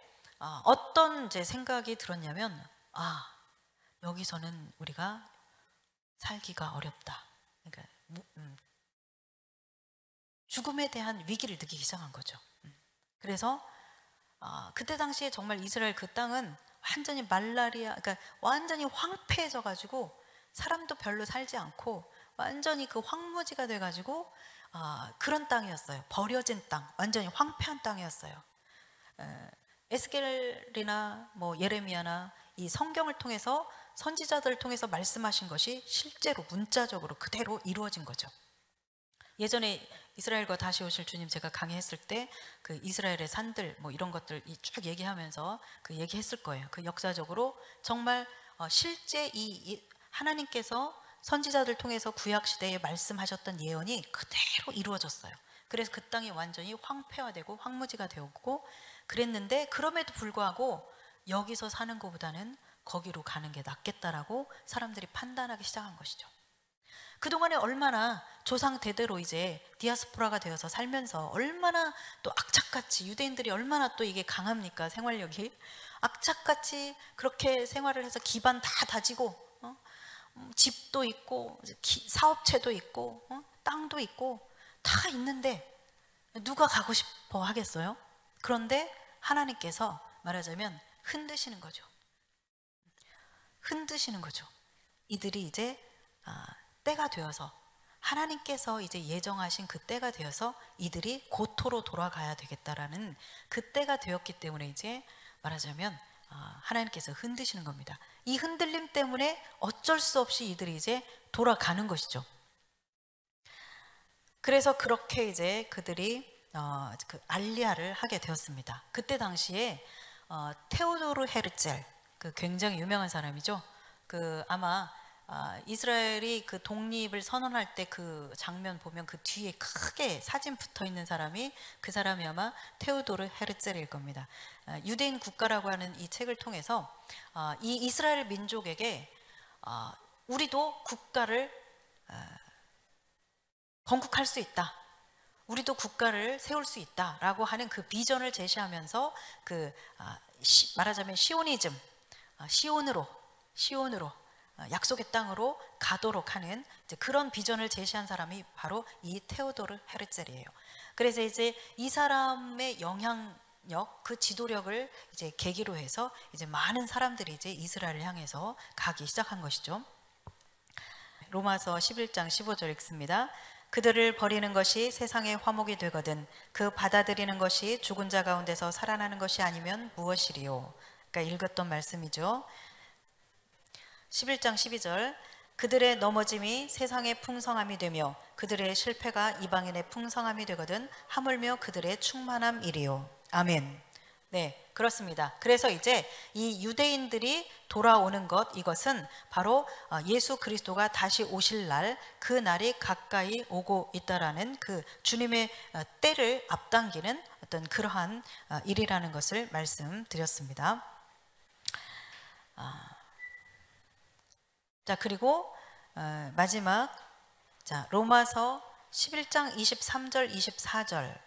어떤 이제 생각이 들었냐면, 여기서는 우리가 살기가 어렵다. 그러니까 죽음에 대한 위기를 느끼기 시작한 거죠. 그래서 그때 당시에 정말 이스라엘 그 땅은 완전히 그러니까 완전히 황폐해져 가지고 사람도 별로 살지 않고 완전히 그 황무지가 돼 가지고 그런 땅이었어요. 버려진 땅, 완전히 황폐한 땅이었어요. 에스겔이나 뭐 예레미야나 이 성경을 통해서, 선지자들을 통해서 말씀하신 것이 실제로 문자적으로 그대로 이루어진 거죠. 예전에 이스라엘과 다시 오실 주님 제가 강의했을 때 그 이스라엘의 산들 뭐 이런 것들 쭉 얘기하면서 그 얘기했을 거예요. 그 역사적으로 정말 실제 이 하나님께서 선지자들 통해서 구약 시대에 말씀하셨던 예언이 그대로 이루어졌어요. 그래서 그 땅이 완전히 황폐화되고 황무지가 되었고 그랬는데, 그럼에도 불구하고 여기서 사는 것보다는 거기로 가는 게 낫겠다라고 사람들이 판단하기 시작한 것이죠. 그동안에 얼마나 조상 대대로 이제 디아스포라가 되어서 살면서 얼마나 또 악착같이, 유대인들이 얼마나 또 이게 강합니까, 생활력이. 악착같이 그렇게 생활을 해서 기반 다 다지고 집도 있고 사업체도 있고 땅도 있고 다 있는데 누가 가고 싶어 하겠어요? 그런데 하나님께서 말하자면 흔드시는 거죠. 흔드시는 거죠. 이들이 이제 때가 되어서, 하나님께서 이제 예정하신 그 때가 되어서 이들이 고토로 돌아가야 되겠다라는 그 때가 되었기 때문에 이제 말하자면 하나님께서 흔드시는 겁니다. 이 흔들림 때문에 어쩔 수 없이 이들이 이제 돌아가는 것이죠. 그래서 그렇게 이제 그들이 그 알리아를 하게 되었습니다. 그때 당시에 테오도르 헤르첼, 그 굉장히 유명한 사람이죠. 그 아마 이스라엘이 그 독립을 선언할 때 그 장면 보면 그 뒤에 크게 사진 붙어 있는 사람이, 그 사람이 아마 테오도르 헤르첼일 겁니다. 유대인 국가라고 하는 이 책을 통해서 이 이스라엘 민족에게 우리도 국가를 건국할 수 있다, 우리도 국가를 세울 수 있다라고 하는 그 비전을 제시하면서 그 말하자면 시오니즘, 시온으로 약속의 땅으로 가도록 하는 이제 그런 비전을 제시한 사람이 바로 이 테오도르 헤르셀이에요. 그래서 이제 이 사람의 영향력, 그 지도력을 이제 계기로 해서 이제 많은 사람들이 이제 이스라엘을 향해서 가기 시작한 것이죠. 로마서 11장 15절 읽습니다. 그들을 버리는 것이 세상의 화목이 되거든 그 받아들이는 것이 죽은 자 가운데서 살아나는 것이 아니면 무엇이리요. 그러니까 읽었던 말씀이죠. 11장 12절 그들의 넘어짐이 세상의 풍성함이 되며 그들의 실패가 이방인의 풍성함이 되거든 하물며 그들의 충만함이리요. 아멘. 네, 그렇습니다. 그래서 이제 이 유대인들이 돌아오는 것, 이것은 바로 예수 그리스도가 다시 오실 날, 그 날이 가까이 오고 있다라는 그 주님의 때를 앞당기는 어떤 그러한 일이라는 것을 말씀드렸습니다. 자, 그리고 마지막, 자, 로마서 11장 23절 24절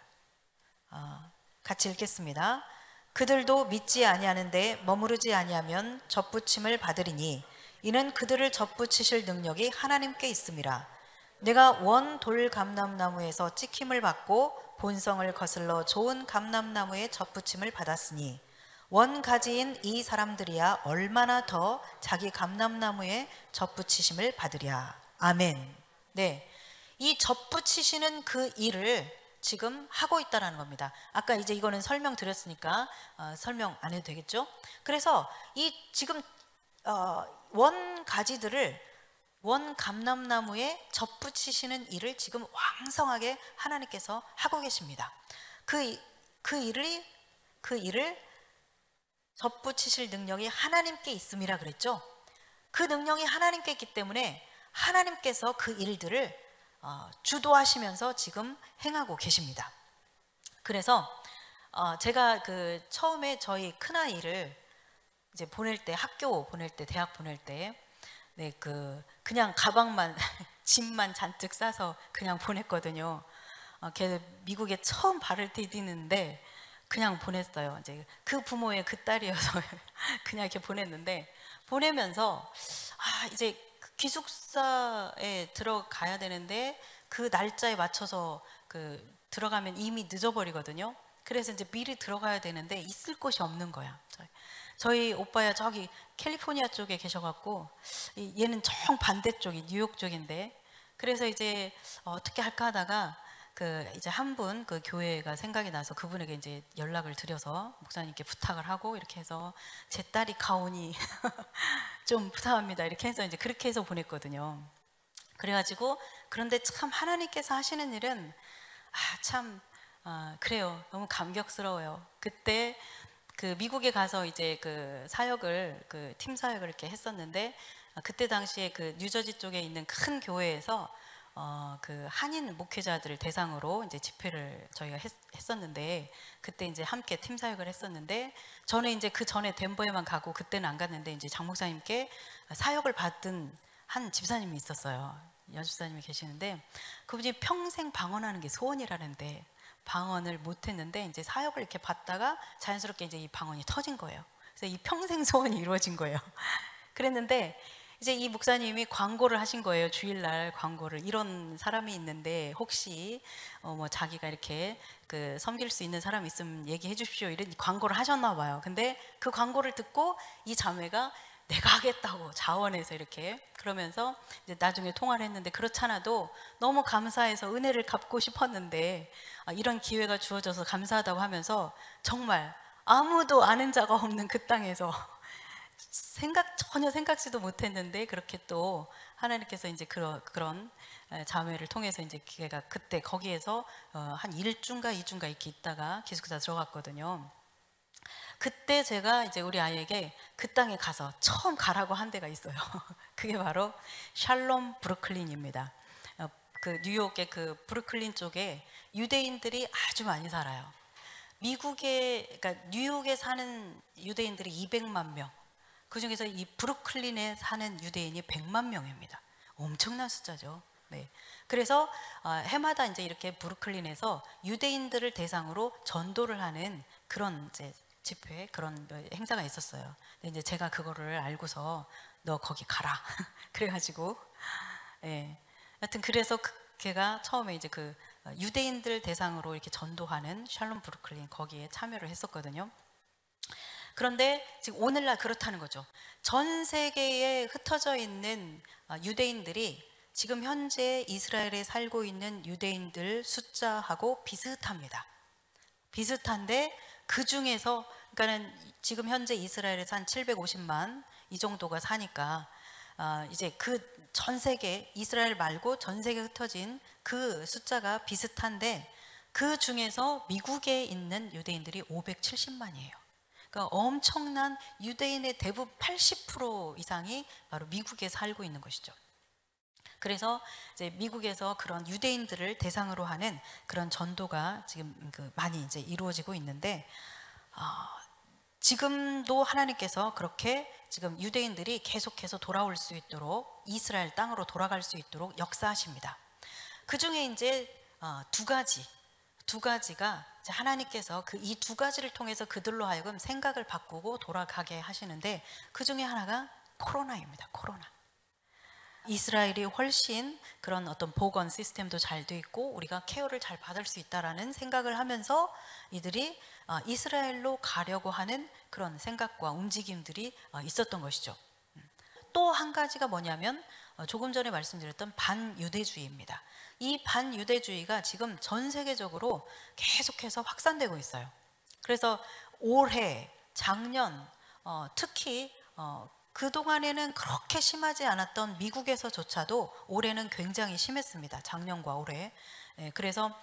같이 읽겠습니다. 그들도 믿지 아니하는데 머무르지 아니하면 접붙임을 받으리니 이는 그들을 접붙이실 능력이 하나님께 있음이라. 내가 원 돌 감람나무에서 찍힘을 받고 본성을 거슬러 좋은 감람나무에 접붙임을 받았으니 원 가지인 이 사람들이야 얼마나 더 자기 감람나무에 접붙이심을 받으랴. 아멘. 네, 이 접붙이시는 그 일을 지금 하고 있다는 겁니다. 아까 이제 이거는 설명드렸으니까 설명 안 해도 되겠죠? 그래서 이 지금 원 가지들을 원 감람나무에 접붙이시는 일을 지금 왕성하게 하나님께서 하고 계십니다. 그 일을 접붙이실 능력이 하나님께 있음이라 그랬죠. 그 능력이 하나님께 있기 때문에 하나님께서 그 일들을 주도하시면서 지금 행하고 계십니다. 그래서 제가 그 처음에 저희 큰아이를 이제 보낼 때, 학교 보낼 때, 대학 보낼 때, 네, 그냥 가방만 짐만 잔뜩 싸서 그냥 보냈거든요. 걔 미국에 처음 발을 디디는데 그냥 보냈어요. 이제 그 부모의 그 딸이어서 그냥 이렇게 보냈는데, 보내면서 이제 기숙사에 들어가야 되는데 그 날짜에 맞춰서 들어가면 이미 늦어버리거든요. 그래서 이제 미리 들어가야 되는데 있을 곳이 없는 거야. 저희 오빠야 저기 캘리포니아 쪽에 계셔갖고 얘는 정 반대쪽이 뉴욕 쪽인데, 그래서 이제 어떻게 할까 하다가 이제 한 분 그 교회가 생각이 나서 그분에게 이제 연락을 드려서 목사님께 부탁을 하고 이렇게 해서 제 딸이 가오니 좀 부탁합니다 이렇게 해서 이제 그렇게 해서 보냈거든요. 그래가지고 그런데 참 하나님께서 하시는 일은 참 그래요. 너무 감격스러워요. 그때 미국에 가서 이제 사역을 팀 사역을 이렇게 했었는데, 그때 당시에 뉴저지 쪽에 있는 큰 교회에서 한인 목회자들을 대상으로 이제 집회를 저희가 했었는데, 그때 이제 함께 팀 사역을 했었는데, 저는 이제 그 전에 덴버에만 가고 그때는 안 갔는데 이제 장 목사님께 사역을 받은 한 집사님이 있었어요. 연수사님이 계시는데 그분이 평생 방언하는 게 소원이라는데 방언을 못했는데 이제 사역을 이렇게 받다가 자연스럽게 이제 이 방언이 터진 거예요. 그래서 이 평생 소원이 이루어진 거예요. 그랬는데 이제 이 목사님이 광고를 하신 거예요. 주일날 광고를. 이런 사람이 있는데 혹시 뭐 자기가 이렇게 섬길 수 있는 사람이 있으면 얘기해 주십시오. 이런 광고를 하셨나 봐요. 근데 그 광고를 듣고 이 자매가 내가 하겠다고 자원해서 이렇게 그러면서 이제 나중에 통화를 했는데, 그렇잖아도 너무 감사해서 은혜를 갚고 싶었는데 이런 기회가 주어져서 감사하다고 하면서 정말 아무도 아는 자가 없는 그 땅에서 전혀 생각지도 못했는데 그렇게 또 하나님께서 이제 그런 자매를 통해서 이제 걔가 그때 거기에서 한 1주인가 2주인가 이렇게 있다가 기숙사 들어갔거든요. 그때 제가 이제 우리 아이에게 그 땅에 가서 처음 가라고 한 데가 있어요. 그게 바로 샬롬 브루클린입니다. 뉴욕의 브루클린 쪽에 유대인들이 아주 많이 살아요. 그러니까 뉴욕에 사는 유대인들이 200만 명, 그 중에서 이 브루클린에 사는 유대인이 100만 명입니다. 엄청난 숫자죠. 네. 그래서 해마다 이제 이렇게 브루클린에서 유대인들을 대상으로 전도를 하는 그런 이제 집회 그런 행사가 있었어요. 근데 이제 제가 그거를 알고서 너 거기 가라. 그래가지고 예. 하여튼 그래서 걔가 처음에 이제 그 유대인들 대상으로 이렇게 전도하는 샬롬 브루클린 거기에 참여를 했었거든요. 그런데 지금 오늘날 그렇다는 거죠. 전 세계에 흩어져 있는 유대인들이 지금 현재 이스라엘에 살고 있는 유대인들 숫자하고 비슷합니다. 비슷한데 그 중에서 그러니까는 지금 현재 이스라엘에서 한 750만 이 정도가 사니까 이제 그 전 세계 이스라엘 말고 전 세계에 흩어진 그 숫자가 비슷한데 그 중에서 미국에 있는 유대인들이 570만이에요. 그러니까 엄청난 유대인의 대부분 80% 이상이 바로 미국에 살고 있는 것이죠. 그래서 이제 미국에서 그런 유대인들을 대상으로 하는 그런 전도가 지금 많이 이제 이루어지고 있는데 지금도 하나님께서 그렇게 지금 유대인들이 계속해서 돌아올 수 있도록 이스라엘 땅으로 돌아갈 수 있도록 역사하십니다. 그 중에 이제 두 가지가 이제 하나님께서 이 두 가지를 통해서 그들로 하여금 생각을 바꾸고 돌아가게 하시는데 그 중에 하나가 코로나입니다. 코로나. 이스라엘이 훨씬 그런 어떤 보건 시스템도 잘 돼 있고 우리가 케어를 잘 받을 수 있다라는 생각을 하면서 이들이 이스라엘로 가려고 하는 그런 생각과 움직임들이 있었던 것이죠. 또 한 가지가 뭐냐면 조금 전에 말씀드렸던 반유대주의입니다. 이 반유대주의가 지금 전 세계적으로 계속해서 확산되고 있어요. 그래서 올해, 작년, 특히 그동안에는 그렇게 심하지 않았던 미국에서조차도 올해는 굉장히 심했습니다. 작년과 올해. 그래서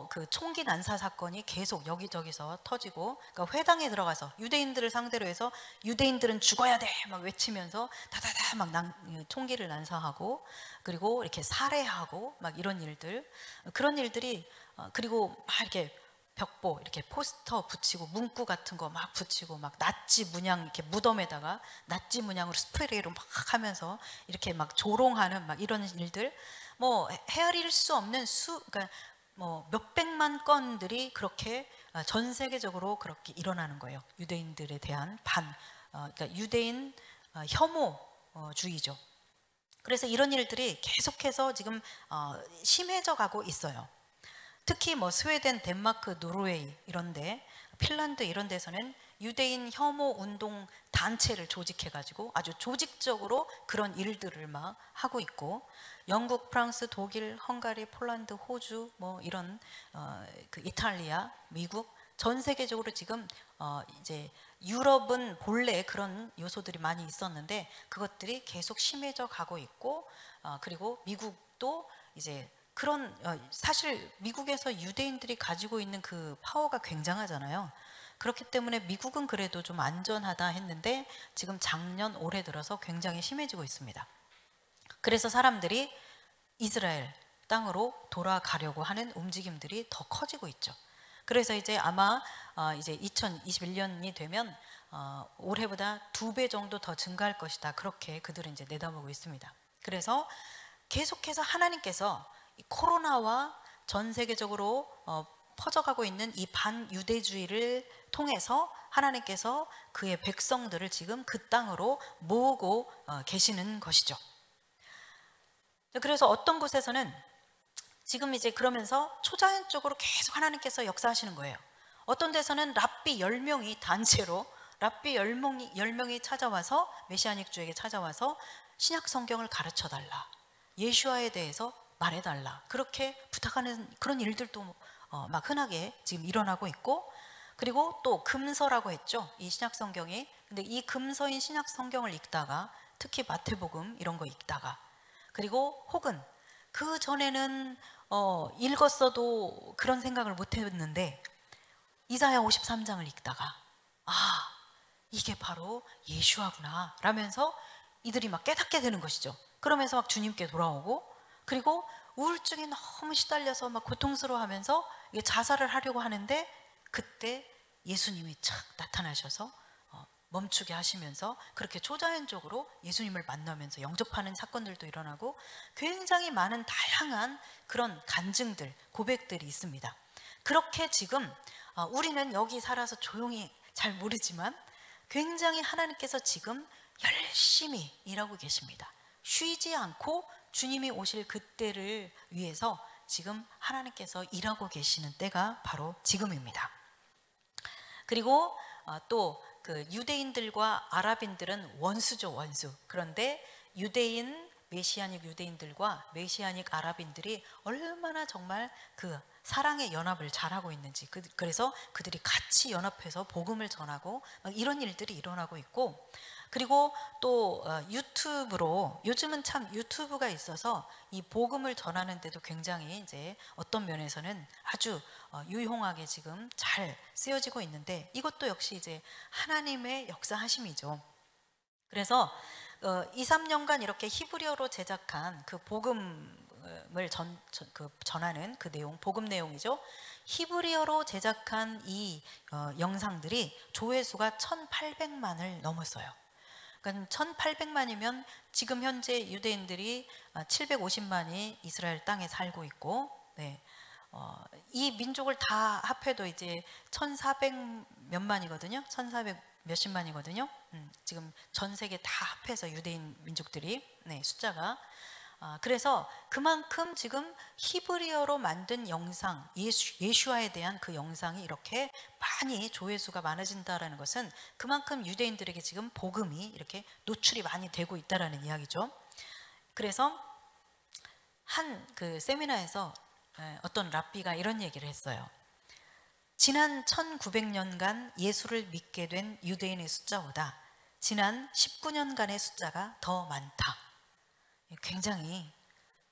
그 총기 난사 사건이 계속 여기저기서 터지고, 그러니까 회당에 들어가서 유대인들을 상대로 해서 유대인들은 죽어야 돼 막 외치면서 다다다 막 총기를 난사하고, 그리고 이렇게 살해하고 막 이런 일들, 그런 일들이 그리고 막 이렇게 벽보 이렇게 포스터 붙이고 문구 같은 거 막 붙이고 막 나치 문양 이렇게 무덤에다가 나치 문양으로 스프레이로 막 하면서 이렇게 막 조롱하는 막 이런 일들, 뭐 헤아릴 수 없는 그러니까 뭐 몇백만 건들이 그렇게 전 세계적으로 그렇게 일어나는 거예요. 유대인들에 대한 그러니까 유대인 혐오주의죠. 그래서 이런 일들이 계속해서 지금 심해져 가고 있어요. 특히 뭐 스웨덴, 덴마크, 노르웨이 이런데, 핀란드 이런 데서는 유대인 혐오 운동 단체를 조직해 가지고 아주 조직적으로 그런 일들을 막 하고 있고, 영국, 프랑스, 독일, 헝가리, 폴란드, 호주 뭐 이런 그 이탈리아, 미국 전 세계적으로 지금 이제 유럽은 본래 그런 요소들이 많이 있었는데 그것들이 계속 심해져 가고 있고, 그리고 미국도 이제 그런 사실 미국에서 유대인들이 가지고 있는 그 파워가 굉장하잖아요. 그렇기 때문에 미국은 그래도 좀 안전하다 했는데 지금 작년 올해 들어서 굉장히 심해지고 있습니다. 그래서 사람들이 이스라엘 땅으로 돌아가려고 하는 움직임들이 더 커지고 있죠. 그래서 이제 아마 이제 2021년이 되면 올해보다 2배 정도 더 증가할 것이다. 그렇게 그들은 이제 내다보고 있습니다. 그래서 계속해서 하나님께서 이 코로나와 전 세계적으로 퍼져가고 있는 이 반유대주의를 통해서 하나님께서 그의 백성들을 지금 그 땅으로 모으고 계시는 것이죠. 그래서 어떤 곳에서는 지금 이제 그러면서 초자연적으로 계속 하나님께서 역사하시는 거예요. 어떤 데서는 랍비 10명이 단체로 랍비 10명이 찾아와서 메시아닉주에게 찾아와서 신약 성경을 가르쳐 달라, 예수와에 대해서 말해달라, 그렇게 부탁하는 그런 일들도 막 흔하게 지금 일어나고 있고, 그리고 또 금서라고 했죠, 이 신약 성경이. 근데 이 금서인 신약 성경을 읽다가 특히 마태복음 이런 거 읽다가, 그리고 혹은 그 전에는 읽었어도 그런 생각을 못 했는데 이사야 53장을 읽다가 이게 바로 예수아구나 라면서 이들이 막 깨닫게 되는 것이죠. 그러면서 막 주님께 돌아오고, 그리고 우울증에 너무 시달려서 막 고통스러워하면서 자살을 하려고 하는데 그때 예수님이 착 나타나셔서 멈추게 하시면서 그렇게 초자연적으로 예수님을 만나면서 영접하는 사건들도 일어나고, 굉장히 많은 다양한 그런 간증들, 고백들이 있습니다. 그렇게 지금 우리는 여기 살아서 조용히 잘 모르지만 굉장히 하나님께서 지금 열심히 일하고 계십니다. 쉬지 않고 주님이 오실 그때를 위해서 지금 하나님께서 일하고 계시는 때가 바로 지금입니다. 그리고 또 그 유대인들과 아랍인들은 원수죠, 원수. 그런데 유대인, 메시아닉 유대인들과 메시아닉 아랍인들이 얼마나 정말 그 사랑의 연합을 잘하고 있는지, 그래서 그들이 같이 연합해서 복음을 전하고 막 이런 일들이 일어나고 있고, 그리고 또 유튜브로, 요즘은 참 유튜브가 있어서 이 복음을 전하는 데도 굉장히 이제 어떤 면에서는 아주 유용하게 지금 잘 쓰여지고 있는데, 이것도 역시 이제 하나님의 역사하심이죠. 그래서 2, 3년간 이렇게 히브리어로 제작한 그 복음을 전하는 그 내용, 복음 내용이죠. 히브리어로 제작한 이 영상들이 조회수가 1,800만을 넘었어요. 그러니까 1,800만이면 지금 현재 유대인들이 750만이 이스라엘 땅에 살고 있고, 네. 이 민족을 다 합해도 이제 1,400 몇만이거든요. 1,400 몇십만이거든요. 지금 전 세계 다 합해서 유대인 민족들이, 네, 숫자가. 그래서 그만큼 지금 히브리어로 만든 영상, 예슈아에 대한 그 영상이 이렇게 많이 조회수가 많아진다라는 것은 그만큼 유대인들에게 지금 복음이 이렇게 노출이 많이 되고 있다라는 이야기죠. 그래서 한 그 세미나에서 어떤 랍비가 이런 얘기를 했어요. 지난 1900년간 예수를 믿게 된 유대인의 숫자보다 지난 19년간의 숫자가 더 많다. 굉장히,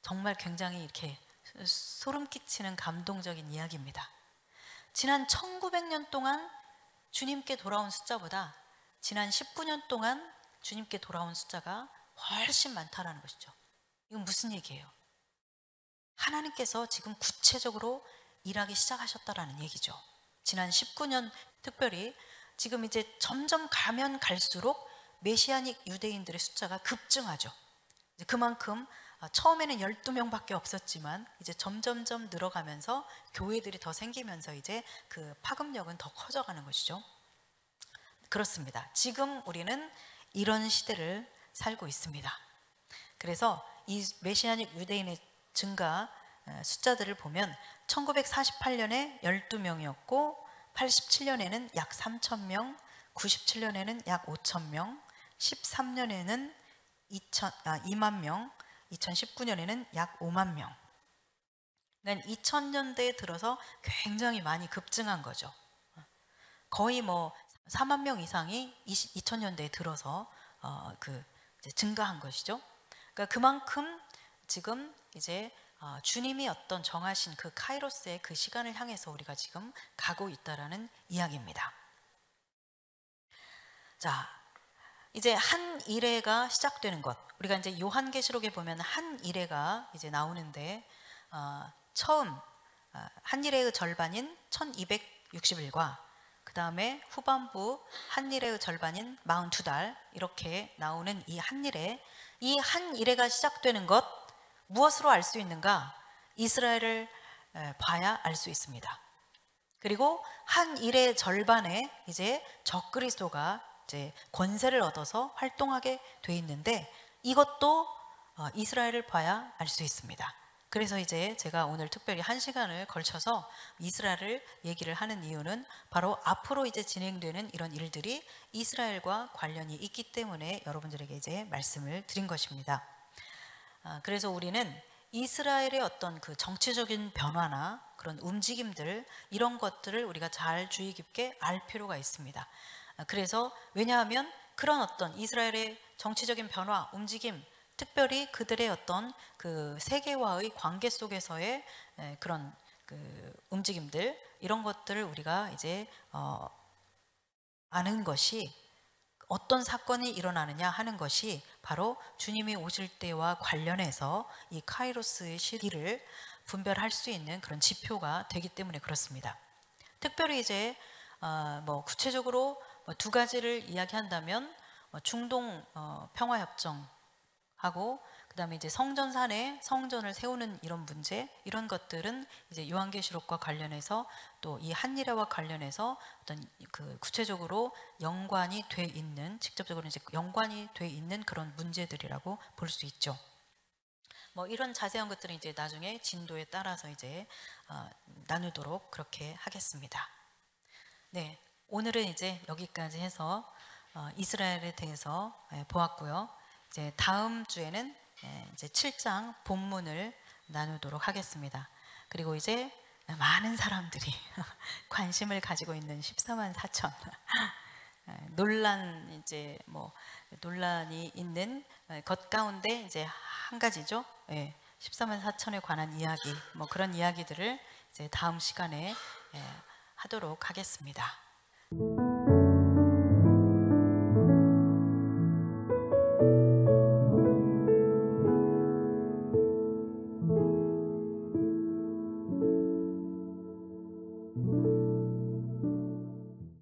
정말 굉장히 이렇게 소름 끼치는 감동적인 이야기입니다. 지난 1900년 동안 주님께 돌아온 숫자보다 지난 19년 동안 주님께 돌아온 숫자가 훨씬 많다라는 것이죠. 이건 무슨 얘기예요? 하나님께서 지금 구체적으로 일하기 시작하셨다라는 얘기죠. 지난 19년, 특별히 지금 이제 점점 가면 갈수록 메시아닉 유대인들의 숫자가 급증하죠. 그만큼 처음에는 12명밖에 없었지만 이제 점점점 늘어가면서 교회들이 더 생기면서 이제 그 파급력은 더 커져가는 것이죠. 그렇습니다. 지금 우리는 이런 시대를 살고 있습니다. 그래서 이 메시아닉 유대인의 증가 숫자들을 보면 1948년에 12명이었고 87년에는 약 3,000명, 97년에는 약 5,000명, 13년에는 2만 명, 2019년에는 약 5만 명. 그러니까 2000년대에 들어서 굉장히 많이 급증한 거죠. 거의 뭐 4만 명 이상이 2000년대에 들어서 이제 증가한 것이죠. 그러니까 그만큼 지금 이제 주님이 어떤 정하신 그 카이로스의 그 시간을 향해서 우리가 지금 가고 있다라는 이야기입니다. 자, 이제 한 이레가 시작되는 것. 우리가 이제 요한계시록에 보면 한 이레가 이제 나오는데, 처음 한 이레의 절반인 1260일과 그 다음에 후반부 한 이레의 절반인 42달 이렇게 나오는 이 한 이레, 이 한 이레가 시작되는 것, 무엇으로 알 수 있는가? 이스라엘을 봐야 알 수 있습니다. 그리고 한 일의 절반에 이제 적그리스도가 이제 권세를 얻어서 활동하게 돼 있는데, 이것도 이스라엘을 봐야 알 수 있습니다. 그래서 이제 제가 오늘 특별히 1시간을 걸쳐서 이스라엘을 얘기를 하는 이유는 바로 앞으로 이제 진행되는 이런 일들이 이스라엘과 관련이 있기 때문에 여러분들에게 이제 말씀을 드린 것입니다. 그래서 우리는 이스라엘의 어떤 그 정치적인 변화나 그런 움직임들, 이런 것들을 우리가 잘 주의 깊게 알 필요가 있습니다. 그래서 왜냐하면 그런 어떤 이스라엘의 정치적인 변화, 움직임, 특별히 그들의 어떤 그 세계와의 관계 속에서의 그런 그 움직임들, 이런 것들을 우리가 이제 아는 것이, 어떤 사건이 일어나느냐 하는 것이 바로 주님이 오실 때와 관련해서 이 카이로스의 시기를 분별할 수 있는 그런 지표가 되기 때문에 그렇습니다. 특별히 이제 뭐 구체적으로 두 가지를 이야기한다면 중동 평화협정하고 하고, 그다음에 이제 성전산에 성전을 세우는 이런 문제, 이런 것들은 이제 요한계시록과 관련해서 또 이 한일화와 관련해서 어떤 그 구체적으로 연관이 돼 있는, 직접적으로 이제 연관이 돼 있는 그런 문제들이라고 볼 수 있죠. 뭐 이런 자세한 것들은 이제 나중에 진도에 따라서 이제 나누도록 그렇게 하겠습니다. 네, 오늘은 이제 여기까지 해서 이스라엘에 대해서 보았고요. 이제 다음 주에는 이제 7장 본문을 나누도록 하겠습니다. 그리고 이제 많은 사람들이 관심을 가지고 있는 14만 4천 이제 뭐 논란이 있는 것 가운데 이제 한 가지죠. 14만 4천에 관한 이야기, 뭐 그런 이야기들을 이제 다음 시간에 하도록 하겠습니다.